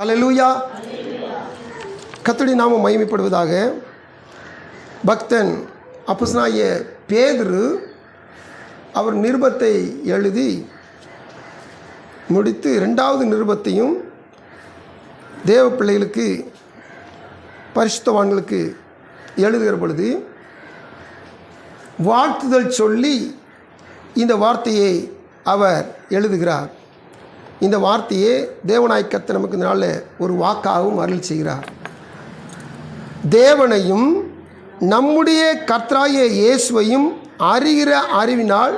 அல்லேலூயா. கர்த்தருடைய நாமம் மகிமைப்படுவதாக. பக்தன் அப்போஸ்தலனாகிய பேதுரு அவர் நிருபத்தை எழுதி முடித்து இரண்டாவது நிருபத்தையும் தேவ பிள்ளைகளுக்கு பரிசுத்தவான்களுக்கு எழுதுகிற பொழுது வாழ்த்துதல் சொல்லி இந்த வார்த்தையை அவர் எழுதுகிறார். இந்த வார்த்தையே தேவனாய் கர்த்தர் நமக்கு இந்த நாளில் ஒரு வாக்காகவும் அருள் செய்கிறார். தேவனையும் நம்முடைய கர்த்தராகிய இயேசுவையும் அறிகிற அறிவினால்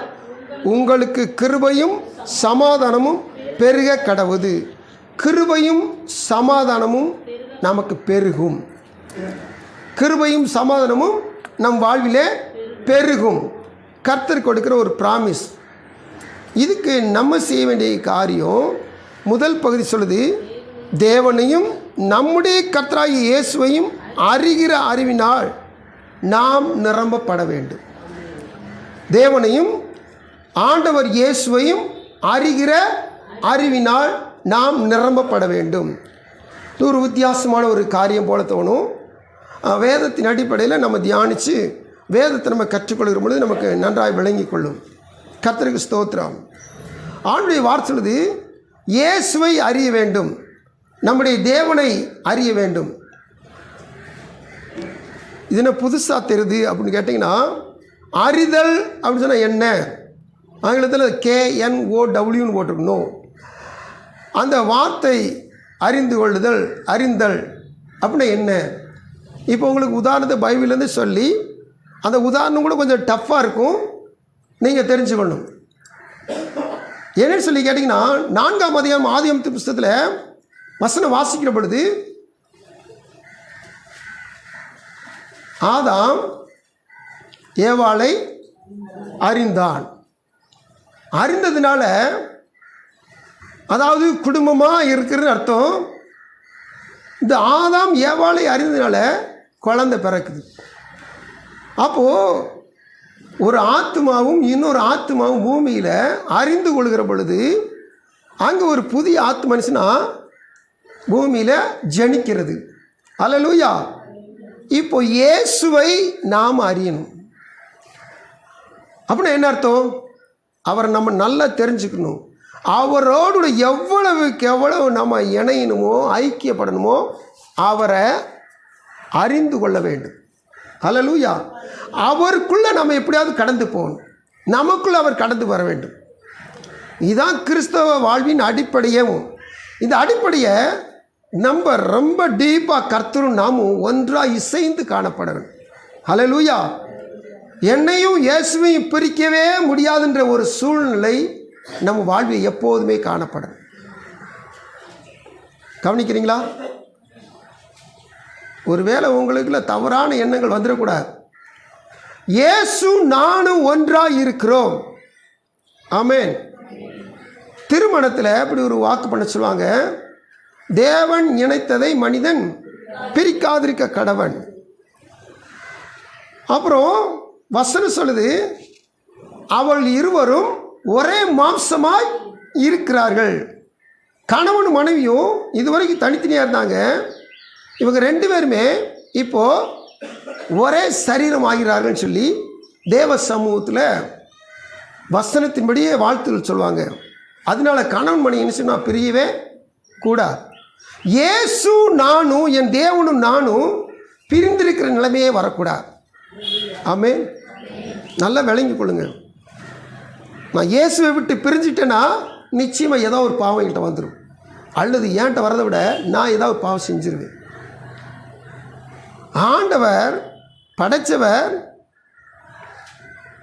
உங்களுக்கு கிருபையும் சமாதானமும் பெருக கடவுது. கிருபையும் சமாதானமும் நமக்கு பெருகும். கிருபையும் சமாதானமும் நம் வாழ்விலே பெருகும். கர்த்தர் கொடுக்கிற ஒரு பிராமிஸ். இதுக்கு நம்ம செய்ய வேண்டிய காரியம் முதல் பகுதி சொல்லுது, தேவனையும் நம்முடைய கர்த்தராகிய இயேசுவையும் அறிகிற அறிவினால் நாம் நிரம்பப்பட வேண்டும். தேவனையும் ஆண்டவர் இயேசுவையும் அறிகிற அறிவினால் நாம் நிரம்பப்பட வேண்டும். இது ஒரு வித்தியாசமான ஒரு காரியம் போல தோணும். வேதத்தின் அடிப்படையில் நம்ம தியானித்து வேதத்தை நம்ம கற்றுக்கொள்கிற பொழுது நமக்கு நன்றாய் விளங்கி கொள்ளும். கர்த்தருக்கு ஸ்தோத்திரம். ஆண்டுடைய வார்த்தை சொல்லுது, இயேசுவை அறிய வேண்டும், நம்முடைய தேவனை அறிய வேண்டும். இது என்ன புதுசாக தெரியுது அப்படின்னு கேட்டிங்கன்னா, அறிதல் அப்படின்னு சொன்னால் என்ன? ஆங்கிலத்தில் KNOWன்னு போட்டிருக்கணும். அந்த வார்த்தை அறிந்து கொள்ளுதல், அறிந்தல் அப்படின்னா என்ன? இப்போ உங்களுக்கு உதாரணத்தை பைபிள்லேருந்து சொல்லி, அந்த உதாரணம் கூட கொஞ்சம் டஃப்பாக இருக்கும், நீங்கள் தெரிஞ்சுக்கணும். என்னன்னு சொல்லி கேட்டிங்கன்னா, 4ஆம் அதிகாரம் ஆதியாகமத்தின் புஸ்தகத்தில் வசனம் வாசிக்கிற பொழுது, ஆதாம் ஏவாளை அறிந்தான். அறிந்ததுனால, அதாவது குடும்பமாக இருக்கிறதுன்னு அர்த்தம். இந்த ஆதாம் ஏவாளை அறிந்ததுனால குழந்தை பிறக்குது. அப்போது ஒரு ஆத்மாவும் இன்னொரு ஆத்மாவும் பூமியில் அறிந்து கொள்கிற பொழுது அங்கே ஒரு புதிய ஆத்ம மனுஷனா பூமியில் ஜனிக்கிறது. அல்லேலூயா. இப்போ இயேசுவை நாம் அறியணும். அப்படின்னா என்ன அர்த்தம்? அவரை நம்ம நல்லா தெரிஞ்சுக்கணும். அவரோடு எவ்வளவுக்கு எவ்வளவு நம்ம இணையணுமோ, ஐக்கியப்படணுமோ, அவரை அறிந்து கொள்ள வேண்டும். அல்லேலூயா. அவருக்குள்ளே நம்ம எப்படியாவது கடந்து போகணும். நமக்குள்ளே அவர் கடந்து வர வேண்டும். இதுதான் கிறிஸ்தவ வாழ்வின் அடிப்படையும். இந்த அடிப்படையை நம்ம ரொம்ப டீப்பாக கர்த்தரும் நாமும் ஒன்றாக இசைந்து காணப்பட வேண்டும். அல்லேலூயா. என்னையும் இயேசுவையும் பிரிக்கவே முடியாதுன்ற ஒரு சூழ்நிலை நம்ம வாழ்வில் எப்போதுமே காணப்படும். கவனிக்கிறீங்களா? ஒருவேளை உங்களுக்குள்ள தவறான எண்ணங்கள் வந்துடக்கூடாது. இயேசு நானும் ஒன்றாக இருக்கிறோம். ஆமென். திருமணத்தில் இப்படி ஒரு வாக்கு பண்ண சொல்லுவாங்க, தேவன் இணைத்ததை மனிதன் பிரிக்காதிருக்க கடவன். அப்புறம் வசனம் சொல்லுது, அவள் இருவரும் ஒரே மாம்சமாய் இருக்கிறார்கள். கணவன் மனைவியும் இதுவரைக்கும் தனித்தனியாக இருந்தாங்க. இவங்க ரெண்டு பேருமே இப்போது ஒரே சரீரம் ஆகிறார்கள்னு சொல்லி தேவ சமூகத்தில் வசனத்தின்படியே வாழ்த்துகள் சொல்லுவாங்க. அதனால கணவன் மனைவி என்ன சொன்னால் பிரியவே கூடாது. இயேசு நானும் என் தேவனும் நானும் பிரிந்திருக்கிற நிலைமையே வரக்கூடாது. ஆமென். நல்லா விளங்கி கொள்ளுங்க. நான் இயேசுவை விட்டு பிரிஞ்சிட்டேன்னா நிச்சயமாக ஏதோ ஒரு பாவம் என்கிட்ட வந்துடும், அல்லது ஏன்ட்ட வரதை விட நான் ஏதாவது ஒரு பாவம் செஞ்சிருவேன். ஆண்டவர் படைத்தவர்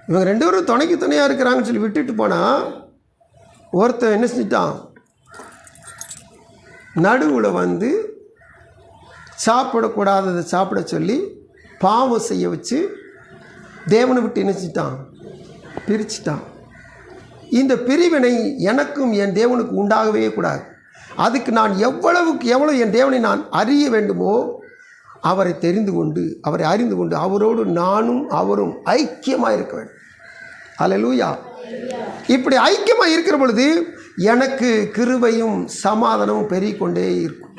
இவங்க ரெண்டு பேரும் துணைக்கு துணையாக இருக்கிறாங்கன்னு சொல்லி விட்டுட்டு போனால், ஒருத்தன் என்ன செஞ்சிட்டான், நடுவில் வந்து சாப்பிடக்கூடாததை சாப்பிட சொல்லி பாவம் செய்ய வச்சு தேவனை விட்டு என்ன செஞ்சிட்டான், பிரிச்சிட்டான். இந்த பிரிவினை எனக்கும் என் தேவனுக்கு உண்டாகவே கூடாது. அதுக்கு நான் எவ்வளவுக்கு எவ்வளவு என் தேவனை நான் அறிய வேண்டுமோ அவரை தெரிந்து கொண்டு, அவரை அறிந்து கொண்டு, அவரோடு நானும் அவரும் ஐக்கியமாக இருக்க வேண்டும். அல்லேலூயா. இப்படி ஐக்கியமாக இருக்கிற பொழுது எனக்கு கிருபையும் சமாதானமும் பெருகிக்கொண்டே இருக்கும்.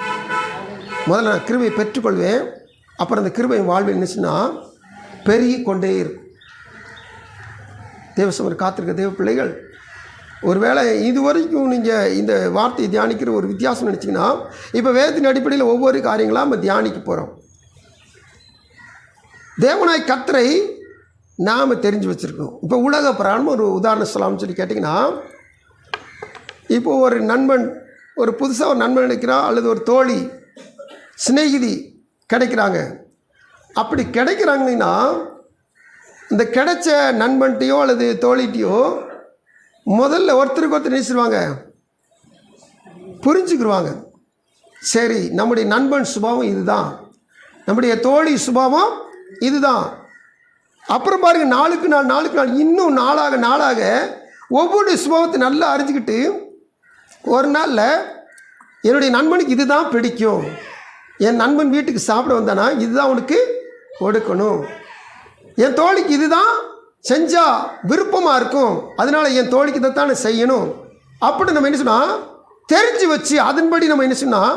முதல்ல நான் கிருபையை பெற்றுக்கொள்வேன். அப்புறம் அந்த கிருபை வாழ்வில் இருந்துச்சுன்னா பெருகி கொண்டே இருக்கும். தேவசமர் காத்திருக்க தேவ பிள்ளைகள், ஒருவேளை இது வரைக்கும் நீங்கள் இந்த வார்த்தையை தியானிக்கிற ஒரு வித்தியாசம் நினச்சிங்கன்னா, இப்போ வேதத்தின் அடிப்படையில் ஒவ்வொரு காரியங்களாக நம்ம தியானிக்க போகிறோம். தேவனாய் கர்த்தரை நாம் தெரிஞ்சு வச்சுருக்கோம். இப்போ உலக பிராணம் ஒரு உதாரணம் சொல்லலாம்னு சொல்லி கேட்டிங்கன்னா, இப்போது ஒரு நண்பன், ஒரு புதுசாக ஒரு நண்பன் கிடைக்கிறான், அல்லது ஒரு தோழி சிநேகிதி கிடைக்கிறாங்க. அப்படி கிடைக்கிறாங்கன்னா இந்த கிடைச்ச நண்பன்ட்டையோ அல்லது தோழிட்டையோ முதல்ல ஒருத்தருக்கு ஒருத்தர் நினைச்சிருவாங்க, புரிஞ்சுக்கிடுவாங்க. சரி, நம்முடைய நண்பன் சுபாவம் இதுதான், நம்முடைய தோழி சுபாவம் இதுதான். அப்புறம் பாருங்கள், நாளுக்கு நாள் இன்னும் நாளாக ஒவ்வொரு சுபாவத்தை நல்லா அறிஞ்சிக்கிட்டு ஒரு நாளில் என்னுடைய நண்பனுக்கு இதுதான் பிடிக்கும், என் நண்பன் வீட்டுக்கு சாப்பிட வந்தானா இதுதான் உனக்கு கொடுக்கணும், என் தோழிக்கு இதுதான் செஞ்சால் விருப்பமாக இருக்கும், அதனால் என் தோழிக்கு இதைத்தான் செய்யணும் அப்படி நம்ம என்ன சொன்னால் தெரிஞ்சு வச்சு அதன்படி நம்ம என்ன சொன்னால்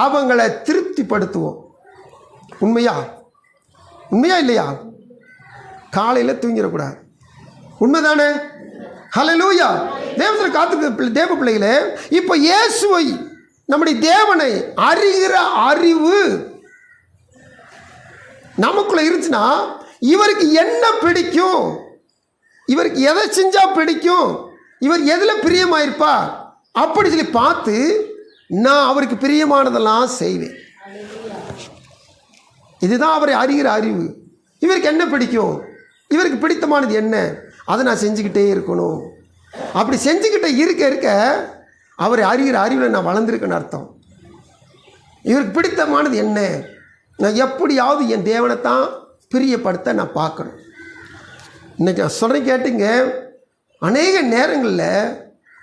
அவங்கள திருப்திப்படுத்துவோம். உண்மையா இல்லையா? காலையில் தூங்கிடக்கூடாது. உண்மைதானே? ஹல்லேலூயா. தேவத்தில் காத்துக்க தேவ பிள்ளைகளே, இப்போ இயேசுவை நம்முடைய தேவனை அறிகிற அறிவு நமக்குள்ள இருந்துச்சுன்னா இவருக்கு என்ன பிடிக்கும், இவருக்கு எதை செஞ்சால் பிடிக்கும், இவர் எதில் பிரியமாயிருப்பா அப்படி சொல்லி பார்த்து நான் அவருக்கு பிரியமானதெல்லாம் செய்வேன். இதுதான் அவரை அறிகிற அறிவு. இவருக்கு என்ன பிடிக்கும், இவருக்கு பிடித்தமானது என்ன, அதை நான் செஞ்சுக்கிட்டே இருக்கணும். அப்படி செஞ்சுக்கிட்டே இருக்க அவரை அறிகிற அறிவில் நான் வளர்ந்துருக்கேன்னு அர்த்தம். இவருக்கு பிடித்தமானது என்ன, நான் எப்படியாவது என் தேவனைத்தான் பிரியப்படுத்த நான் பார்க்கணும். இன்றைக்கி நான் சொல்கிறேன் கேட்டுங்க, அநேக நேரங்களில்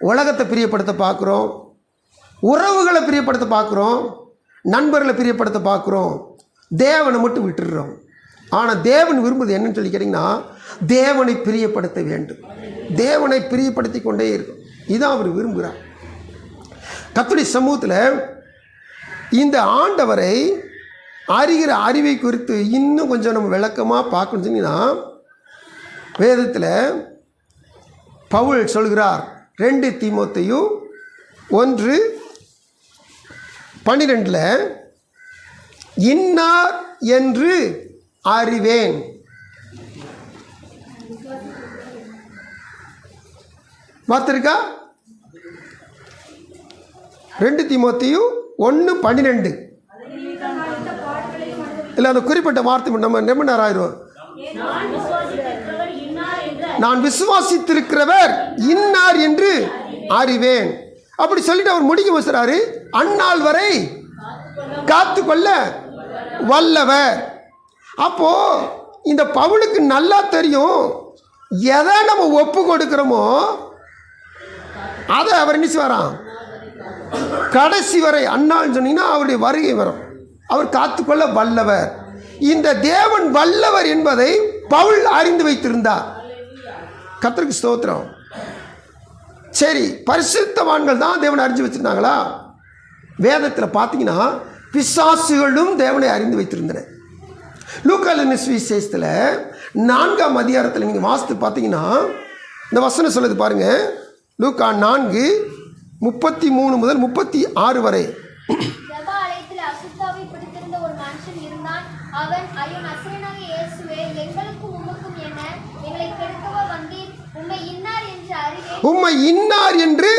உலகத்தை பிரியப்படுத்த பார்க்குறோம், உறவுகளை பிரியப்படுத்த பார்க்குறோம், நண்பர்களை பிரியப்படுத்த பார்க்குறோம், தேவனை மட்டும் விட்டுடுறோம். ஆனால் தேவன் விரும்புவது என்னன்னு சொல்லி கேட்டிங்கன்னா, தேவனை பிரியப்படுத்த வேண்டும், தேவனை பிரியப்படுத்தி கொண்டே இருக்கும். இதான் அவர் விரும்புகிறார். கர்த்தருடைய சமூகத்தில் இந்த ஆண்டவரை அறிகிற அறிவை குறித்து இன்னும் கொஞ்சம் நம்ம விளக்கமாக பார்க்கணும்னு சொன்னீங்கன்னா, வேதத்தில் பவுல் சொல்கிறார் 2 தீமோத்தேயு 1:12 இன்னார் என்று அறிவேன். பார்த்துருக்கா? 2 தீமோத்தேயு 1:12 இல்லை, அந்த குறிப்பிட்ட வார்த்தை நம்ம நிபுணர் ஆயிரும். நான் விசுவாசித்திருக்கிறவர் இன்னார் என்று அறிவேன். அப்படி சொல்லிட்டு அவர் முடிக்க வச்சுறாரு, அந்நாள் வரை காத்துக்கொள்ள வல்லவர். அப்போ இந்த பவுலுக்கு நல்லா தெரியும், எதை நம்ம ஒப்பு கொடுக்கிறோமோ அதை அவர் என்ன செய்வாராம், கடைசி வரை. அந்நாள் சொன்னீங்கன்னா அவருடைய வருகை வரும். அவர் காத்துக்கொள்ள வல்லவர். இந்த தேவன் வல்லவர் என்பதை பவுல் அறிந்து வைத்திருந்தார். கர்த்தருக்கு ஸ்தோத்திரம். சரி, பரிசுத்தவான்கள் தான் தேவனை அறிஞ்சு வச்சிருந்தாங்களா? வேதத்தில் பார்த்தீங்கன்னா பிசாசுகளும் தேவனை அறிந்து வைத்திருந்தன. லூக்கா எழுதின சுவிசேஷத்தில் 4ஆம் அதிகாரத்தில் நீங்கள் வாசித்து பார்த்தீங்கன்னா இந்த வசனம் சொல்லுது பாருங்க. லூக்கா 4:33 முதல் 36 வரை. உம்மை இன்னார் என்று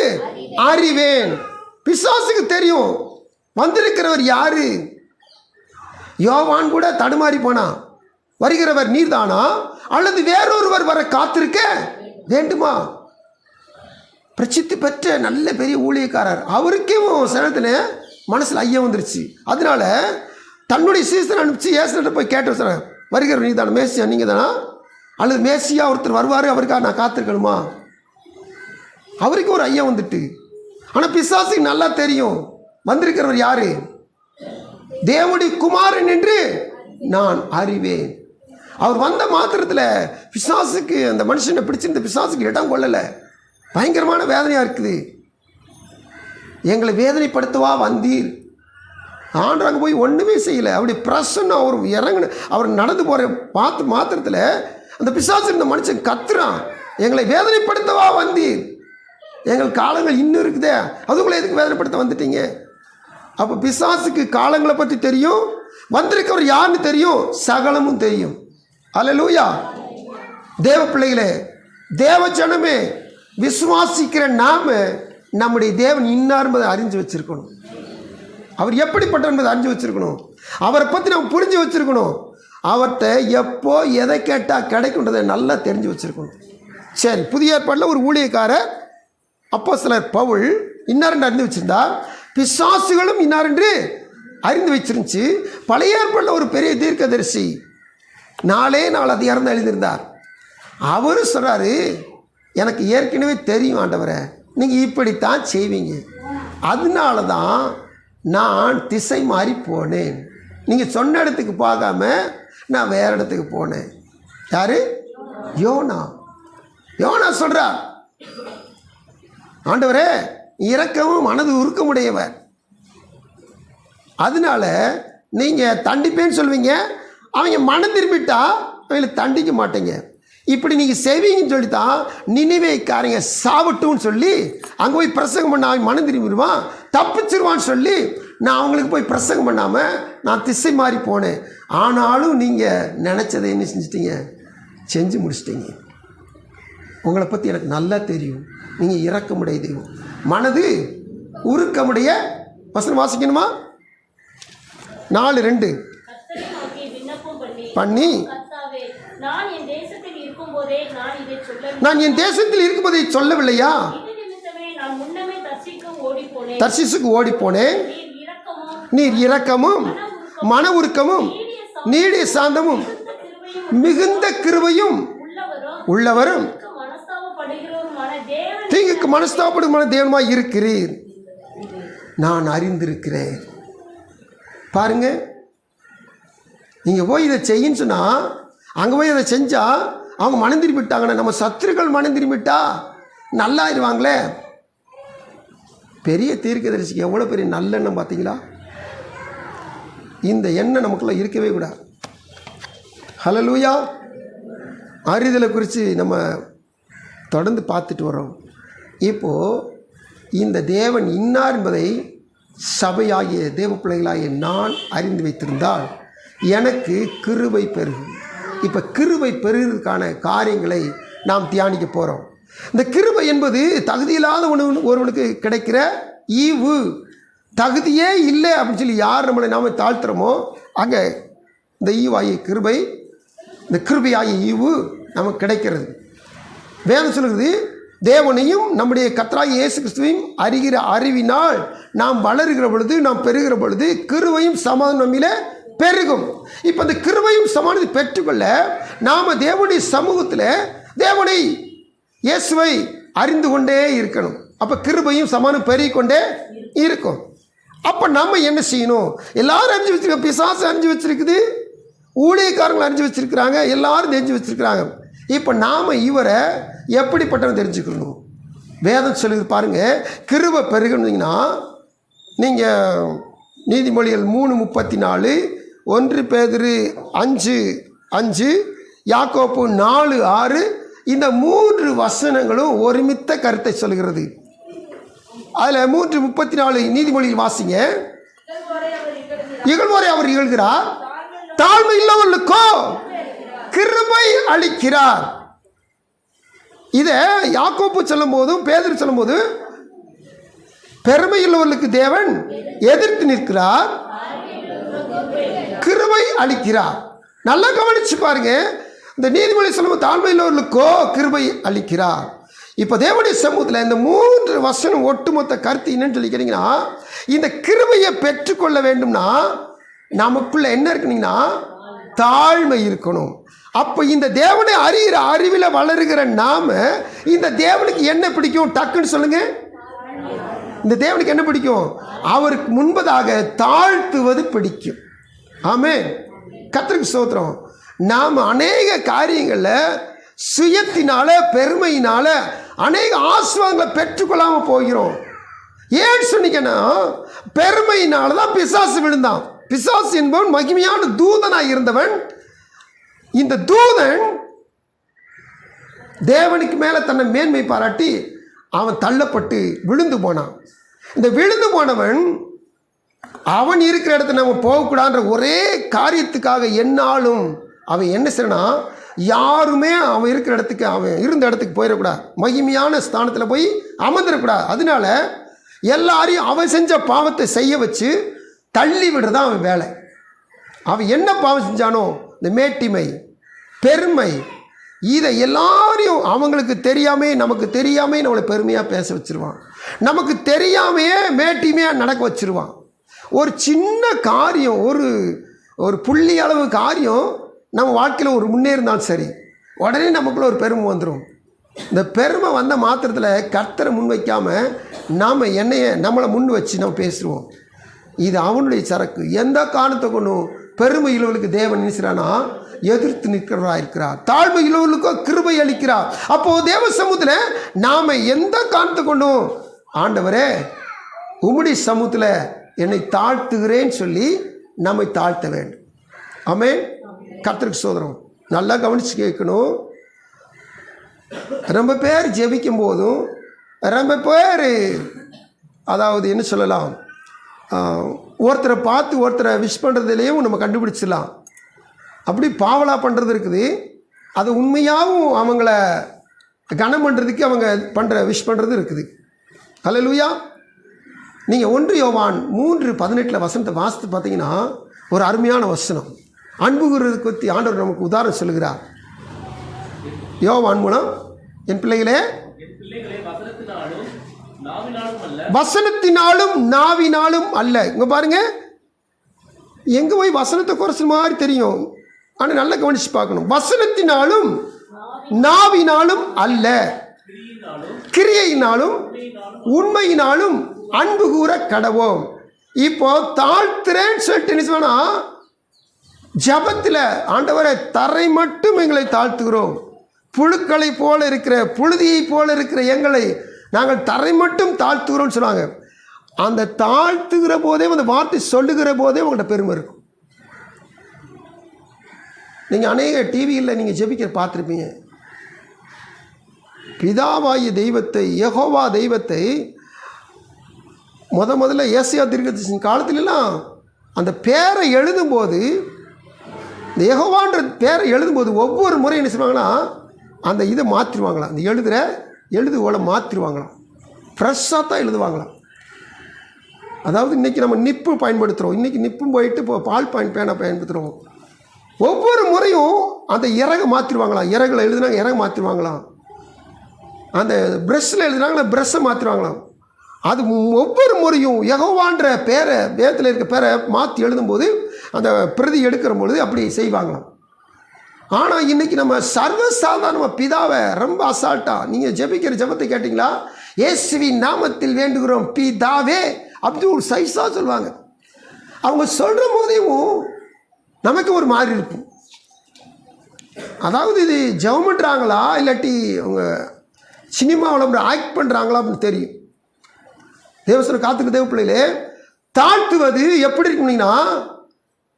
அறிவேன். பிசாசுக்கு தெரியும் வந்திருக்கிறவர் யாரு. யோவான் கூட தடுமாறி போனா, வருகிறவர் நீர்தானா அல்லது வேறொருவர் வர காத்திருக்க வேண்டுமா? பிரசித்தி பெற்ற நல்ல பெரிய ஊழியக்காரர், அவருக்கே சிலத்தில் மனசில் ஐயம் வந்துருச்சு. அதனால தன்னுடைய சீசனை அனுப்பிச்சு ஏசன்கிட்ட போய் கேட்டு சொல்கிறேன், வருகிறவர் நீர்தானா, மேசியா நீங்கள் தானா, அல்லது மேசியா ஒருத்தர் வருவார் அவருக்காக நான் காத்திருக்கணுமா? அவருக்கு ஒரு ஐயம் வந்துட்டு. ஆனால் பிசாசுக்கு நல்லா தெரியும் வந்திருக்கிறவர் யாரு, தேவனுடைய குமாரன் என்று நான் அறிவேன். அவர் வந்த மாத்திரத்தில் பிசாசுக்கு, அந்த மனுஷனை பிடிச்சிருந்த பிசாசுக்கு இடம் கொள்ளலை. பயங்கரமான வேதனையாக இருக்குது. எங்களை வேதனைப்படுத்தவா வந்தீர், ஆண்டவர் அங்கே போய் ஒன்றுமே செய்யலை. அப்படி பிரசன்ன அவர் இறங்கின அவர் நடந்து போகிற பார்த்து மாத்திரத்தில் அந்த பிசாசு இருந்த மனுஷன் கத்துறான், எங்களை வேதனைப்படுத்தவா வந்தீர், எங்கள் காலங்கள் இன்னும் இருக்குதே, அதுக்குள்ளே எதுக்கு வேதனைப்படுத்த வந்துட்டீங்க? அப்போ பிசாசுக்கு காலங்களை பற்றி தெரியும், வந்திருக்கவர் யாருன்னு தெரியும், சகலமும் தெரியும். அல்லேலூயா. தேவ பிள்ளைகளே, தேவ ஜனமே, விசுவாசிக்கிற நாம நம்முடைய தேவன் இன்னார் என்பதை அறிஞ்சு வச்சிருக்கணும். அவர் எப்படிப்பட்ட என்பதை அறிஞ்சு வச்சிருக்கணும். அவரை பற்றி நம்ம புரிஞ்சு வச்சிருக்கணும். அவர்கிட்ட எப்போ எதை கேட்டால் கிடைக்குன்றதை நல்லா தெரிஞ்சு வச்சிருக்கணும். சரி, புதிய ஏற்பாட்டில் ஒரு ஊழியக்காரர் அப்போஸ்தலர் பவுல் இன்னார் அறிந்து வச்சிருந்தா, பிசாசுகளும் இன்னார் என்று அறிந்து வச்சிருந்துச்சு. பழைய ஏற்பாட்டில் ஒரு பெரிய தீர்க்கதரிசி 4 அதிகாரம் தான் எழுதியிருந்தார். அவரு சொல்கிறாரு, எனக்கு ஏற்கனவே தெரியும் ஆண்டவரே, நீங்கள் இப்படித்தான் செய்வீங்க, அதனால தான் நான் திசை மாறி போனேன், நீங்கள் சொன்ன இடத்துக்கு போகாம நான் வேறு இடத்துக்கு போனேன். யாரு? யோனா. யோனா சொல்கிறா, ஆண்டவரே இரக்கமும் மனது உருக்கமுடையவர், அதனால நீங்கள் தண்டிப்பேன்னு சொல்வீங்க, அவங்க மனம் திரும்பிட்டா அவங்களை தண்டிக்க மாட்டேங்க, இப்படி நீங்கள் செய்வீங்கன்னு சொல்லித்தான் நினைவேக்காரங்க சாவட்டும்னு சொல்லி அங்கே போய் பிரசங்கம் பண்ண அவன் மனம் திரும்பிடுவான், தப்பிச்சிருவான்னு சொல்லி நான் அவங்களுக்கு போய் பிரசங்கம் பண்ணாமல் நான் திசை மாறி போனேன். ஆனாலும் நீங்கள் நினச்சதை என்ன செஞ்சிட்டீங்க? செஞ்சு முடிச்சிட்டீங்க. உங்களை பற்றி எனக்கு நல்லா தெரியும், நீங்கள் இரக்கமுடைய தெய்வம், மனது உருக்கமுடைய. வசனம் வாசிக்கணுமா? 4:2 பண்ணி, நான் என் தேசத்தில் இருக்கும்போதே சொல்லவில்லையா? தர்சீசுக்கு ஓடி போனேன். நீர் இரக்கமும் மன உருக்கமும் நீடிய சாந்தமும் மிகுந்த கிருபையும் உள்ளவரும் தீங்குக்கு மனஸ்தாபப்படும் தேவனுமாய் இருக்கிறீர், நான் அறிந்திருக்கிறேன். பாருங்க, நீங்கள் போய் இதை செய்யின்னு சொன்னால், அங்கே போய் இதை செஞ்சால் அவங்க மனம் திரும்பிட்டாங்கன்னா, நம்ம சத்துருக்கள் மனம் திரும்பிட்டா நல்லாயிருவாங்களே. பெரிய தீர்க்கதரிசிக்கு எவ்வளோ பெரிய நல்லெண்ணம் பார்த்தீங்களா? இந்த எண்ணம் நமக்குள்ள இருக்கவே கூடாது. ஹல்லேலூயா. அறிதலை குறித்து நம்ம தொடர்ந்து பார்த்துட்டு வரோம். இப்போது இந்த தேவன் இன்னார் என்பதை சபையாகிய தேவ பிள்ளைகளாகிய நான் அறிந்து வைத்திருந்தால் எனக்கு கிருபை பெருகும். இப்போ கிருபை பெறுவதற்கான காரியங்களை நாம் தியானிக்க போகிறோம். இந்த கிருபை என்பது தகுதியில்லாத ஒருவனுக்கு கிடைக்கிற ஈவு. தகுதியே இல்லை அப்படின்னு சொல்லி யார் நம்மளை நாம தாழ்த்துறோமோ அங்கே இந்த ஈவாகிய கிருபை, இந்த கிருபையாகிய ஈவு நமக்கு கிடைக்கிறது. வேதம் சொல்கிறது, தேவனையும் நம்முடைய கர்த்தராகிய இயேசு கிறிஸ்துவையும் அறிகிற அறிவினால் நாம் வளருகிற பொழுது, நாம் பெறுகிற பொழுது கிருபையும் சமாதானம் நம்மிலே பெருகும். இப்போ இந்த கிருபையும் சமாதானத்தை பெற்றுக்கொள்ள நாம் தேவனுடைய சமூகத்தில் தேவனை இயேசுவை அறிந்து கொண்டே இருக்கணும். அப்போ கிருபையும் சமாதானம் பெருகிக்கொண்டே இருக்கும். அப்போ நம்ம என்ன செய்யணும்? எல்லாரும் அறிஞ்சு வச்சிருக்க, பிசாசு அறிஞ்சு வச்சிருக்குது, ஊழியக்காரங்களை அறிஞ்சு வச்சிருக்கிறாங்க, எல்லாரும் தெரிஞ்சு வச்சிருக்கிறாங்க. இப்போ நாம் இவரை எப்படிப்பட்டவன் தெரிஞ்சுக்கணும்? வேதம் சொல்லுது பாருங்க. கிருபை பெருகணுங்கன்னா நீங்கள் நீதிமொழிகள் 3:34, 1 பேதுரு 5:5, யாக்கோப்பு 4:6 இந்த 3 வசனங்களும் ஒருமித்த கருத்தை சொல்கிறது. அதில் 3:34 நீதிமொழியில் வாசிங்க. இகழ்வோரை அவர் இகழ்கிறார், தாழ்மை இல்லவர்களுக்கோ கிருபை அளிக்கிறார். இதை யாக்கோப்பு சொல்லும் போதும் பேதுரு சொல்லும் போது பெருமை உள்ளவர்களுக்கு தேவன் எதிர்த்து நிற்கிறார், கிருபை அளிக்கிறார். நல்லா கவனிச்சு பாருங்க. இந்த நீதிமொழி சொல்லும் தாழ்மை உள்ளவர்களுக்கோ கிருபை அளிக்கிறார். இப்போ தேவனுடைய சமூகத்தில் இந்த 3 வசனம் ஒட்டுமொத்த கருத்து என்னன்னு சொல்லி கேட்டீங்கன்னா, இந்த கிருபையை பெற்றுக்கொள்ள வேண்டும்னா நமக்குள்ள என்ன இருக்குனீங்கன்னா தாழ்மை இருக்கணும். அப்போ இந்த தேவனை அறிகிற அறிவில் வளருகிற நாம இந்த தேவனுக்கு என்ன பிடிக்கும்? டக்குன்னு சொல்லுங்க. இந்த தேவனுக்கு என்ன பிடிக்கும்? அவருக்கு முன்பதாக தாழ்த்துவது பிடிக்கும். ஆமென். கர்த்தருக்கு ஸ்தோத்திரம். நாம் அநேக காரியங்களில் சுயத்தினால பெருமையினால அநேக ஆசீர்வாதங்களை பெற்றுக்கொள்ளாமல் போகிறோம். ஏன்னு சொன்னீங்கன்னா பெருமையினால தான் பிசாசு விழுந்தான். பிசாசு என்பவன் மகிமையான தூதனாக இருந்தவன். இந்த தூதன் தேவனுக்கு மேலே தன்னை மேன்மை பாராட்டி அவன் தள்ளப்பட்டு விழுந்து போனான். இந்த விழுந்து போனவன் அவன் இருக்கிற இடத்துல நம்ம போகக்கூடாதுன்ற ஒரே காரியத்துக்காக என்னாலும் அவன் என்ன செய்யனா, யாருமே அவன் இருக்கிற இடத்துக்கு, அவன் இருந்த இடத்துக்கு போயிடக்கூடாது, மகிமையான ஸ்தானத்தில் போய் அமர்ந்துடக்கூடாது. அதனால எல்லாரையும் அவன் செஞ்ச பாவத்தை செய்ய வச்சு தள்ளி விடுறதான் அவன் வேலை. அவன் என்ன பாவம் செஞ்சானோ, இந்த மேட்டிமை, பெருமை, இதை எல்லாரையும் அவங்களுக்கு தெரியாமே, நமக்கு தெரியாமே நம்மளை பெருமையாக பேச வச்சுருவான். நமக்கு தெரியாமையே மேட்டிமையாக நடக்க வச்சுருவான். ஒரு சின்ன காரியம், ஒரு புள்ளி அளவு காரியம் நம்ம வாழ்க்கையில் ஒரு முன்னேறினாலும் சரி, உடனே நமக்குள்ள ஒரு பெருமை வந்துடும். இந்த பெருமை வந்த மாத்திரத்தில் கர்த்தரை முன் வைக்காமல் நாம் நம்மளை முன் வச்சு நம்ம பேசுவோம். இது அவனுடைய சரக்கு. எந்த காரணத்தை கொண்டும் பெருமை இளவலுக்கு தேவன் நினைச்சானா எதிர்த்து நிற்கிறவராக இருக்கிறார். தாழ்மை இளவலுக்கோ கிருபை அளிக்கிறார். அப்போது தேவ சமூகத்தில் நாம் எந்த காரணத்தை கொண்டும் ஆண்டவரே உம்முடைய சமூகத்தில் என்னை தாழ்த்துகிறேன்னு சொல்லி நம்மை தாழ்த்த வேண்டும். ஆமென். கர்த்தருக்கு சோதரம். நல்லா கவனித்து கேட்கணும். ரொம்ப பேர் ஜெபிக்கும் போதும் ரொம்ப பேர், அதாவது என்ன சொல்லலாம், ஒருத்தரை பார்த்து ஒருத்தரை விஷ் பண்ணுறதுலேயும் நம்ம கண்டுபிடிச்சிடலாம். அப்படி பாவலா பண்ணுறது இருக்குது. அது உண்மையாகவும் அவங்கள கனம் பண்ணுறதுக்கு அவங்க விஷ் பண்ணுறது இருக்குது. அல்லேலூயா. நீங்கள் 1 யோவான் 3:18 வசனத்தை வாசித்து பார்த்தீங்கன்னா ஒரு அருமையான வசனம். அன்பு கூறுவதை பற்றி ஆண்டவர் நமக்கு உதாரணம் சொல்லுகிறார். யோவான் மூலம், என் பிள்ளைகளே வசனத்தினாலும் நாவினாலும் அல்ல. இங்கே பாருங்க, எங்கே போய் வசனத்தை குறைச்ச மாதிரி தெரியும், ஆனால் நல்லா கவனிச்சு பார்க்கணும். வசனத்தினாலும் நாவினாலும் அல்ல, கிரியையினாலும் உண்மையினாலும் அன்பு கூற கடவோம். இப்போ தாழ்த்துறேன்னு சொல்லிட்டு என்ன சொன்னா, ஜபத்தில் ஆண்டவரை தரை மட்டும் எங்களை தாழ்த்துகிறோம், புழுக்களை போல இருக்கிற, புழுதியை போல இருக்கிற எங்களை நாங்கள் தரை மட்டும் தாழ்த்துகிறோம்னு சொன்னாங்க. அந்த தாழ்த்துகிற போதே, அந்த வார்த்தை சொல்லுகிற போதே உங்கள்கிட்ட பெருமை இருக்கும். நீங்கள் அநேக டிவியில் நீங்கள் ஜெபிக்கிற பார்த்துருப்பீங்க. பிதாவாகிய தெய்வத்தை, யெகோவா தெய்வத்தை முதல்ல ஏசாயா தீர்க்கதரிசியின் காலத்திலலாம் அந்த பேரை எழுதும்போது, இந்த யெகோவான்ற பேரை எழுதும்போது ஒவ்வொரு முறை என்ன செய்வாங்கன்னா அந்த இதை மாற்றிடுவாங்களாம், அந்த எழுதுகோலை மாற்றிடுவாங்களாம், ஃப்ரெஷ்ஷாக தான் எழுதுவாங்களாம். அதாவது இன்றைக்கி நம்ம நிப்பு பயன்படுத்துகிறோம், இன்றைக்கி நிப்பும் போயிட்டு இப்போ பால் பேனை பயன்படுத்துகிறோம். ஒவ்வொரு முறையும் அந்த இறகை மாற்றிடுவாங்களாம், இறகுல எழுதுனாங்க இறகு மாற்றிடுவாங்களாம், அந்த ப்ரெஷ்ஷில் எழுதுனாங்களா ப்ரெஷ்ஷை மாற்றிடுவாங்களாம். அது ஒவ்வொரு முறையும் யெகோவான்ற பேரை, வேதத்தில் இருக்க பேரை மாற்றி எழுதும்போது அந்த பிரதி எடுக்கிற பொழுது அப்படி செய்வாங்களாம். ஆனால் இன்றைக்கி நம்ம சர்வசாதாரணமாக பிதாவை ரொம்ப அசால்ட்டாக, நீங்கள் ஜெபிக்கிற ஜெபத்தை கேட்டிங்களா, இயேசுவின் நாமத்தில் வேண்டுகிறோம் பிதாவே அப்படி ஒரு சைஸாக சொல்லுவாங்க. அவங்க சொல்கிற போதையும் நமக்கு ஒரு மாதிரி இருக்கும். அதாவது இது ஜெபம் பண்ணுறாங்களா இல்லாட்டி அவங்க சினிமாவில் ஆக்ட் பண்ணுறாங்களா அப்படின்னு தெரியும். தேவசன காத்துக்கு தேவ பிள்ளைகளே, தாழ்த்துவது எப்படி இருக்குன்னா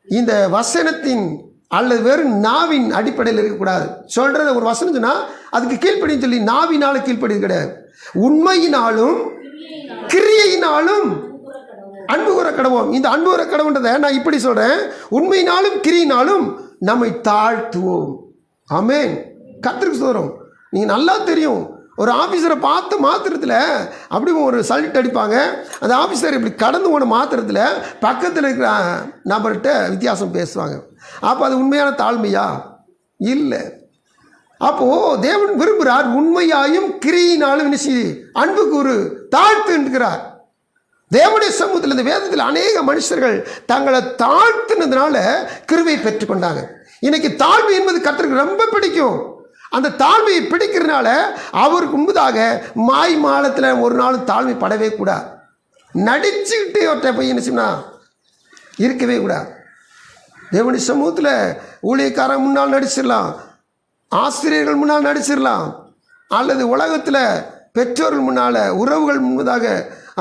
இந்த வசனத்தின் அல்லது வெறும் நாவின் அடிப்படையில் இருக்கக்கூடாது. சொல்கிறத ஒரு வசனம் சொன்னால் அதுக்கு கீழ்ப்படின்னு சொல்லி நாவினாலும் கீழ்ப்படிது கிடையாது. உண்மையினாலும் கிரியையினாலும் அன்பு கூற கடவோம். இந்த அன்பு கூற கடவுன்றதை நான் இப்படி சொல்கிறேன், உண்மையினாலும் கிரியினாலும் நம்மை தாழ்த்துவோம். ஆமென். கர்த்தருக்கு ஸ்தோத்திரம். நீங்கள் நல்லா தெரியும், ஒரு ஆஃபீஸரை பார்த்து மாத்திரத்தில் அப்படி ஒரு சல்ட் அடிப்பாங்க. அந்த ஆஃபீஸர் இப்படி கடந்து போன மாத்திரத்தில் பக்கத்தில் இருக்கிற நபர்கிட்ட வித்தியாசம் பேசுவாங்க. அப்போ அது உண்மையான தாழ்மையா? இல்லை. அப்போது தேவன் விரும்புகிறார் உண்மையாயும் கிரியினாலும் அன்பு கூறு தாழ்த்துகிறார். தேவனுடைய சமூகத்தில் இந்த வேதத்தில் அநேக மனுஷர்கள் தங்களை தாழ்த்தினதுனால கிருபையை பெற்றுக்கொண்டாங்க. இன்னைக்கு தாழ்மை என்பது கர்த்தருக்கு ரொம்ப பிடிக்கும். அந்த தாழ்மையை பிடிக்கிறதுனால அவருக்கு முன்பதாக மாய் மாலத்தில் ஒரு நாள் தாழ்மை படவே கூடாது. நடிச்சுக்கிட்டு அவர்கிட்ட போய் என்ன செய்யணும், இருக்கவே கூடாது. தேவனுடைய சமூகத்தில் ஊழியக்காரன் முன்னால் நடிச்சிடலாம், ஆசிரியர்கள் முன்னால் நடிச்சிடலாம், அல்லது உலகத்தில் பெற்றோர்கள் முன்னால், உறவுகள் முன்பதாக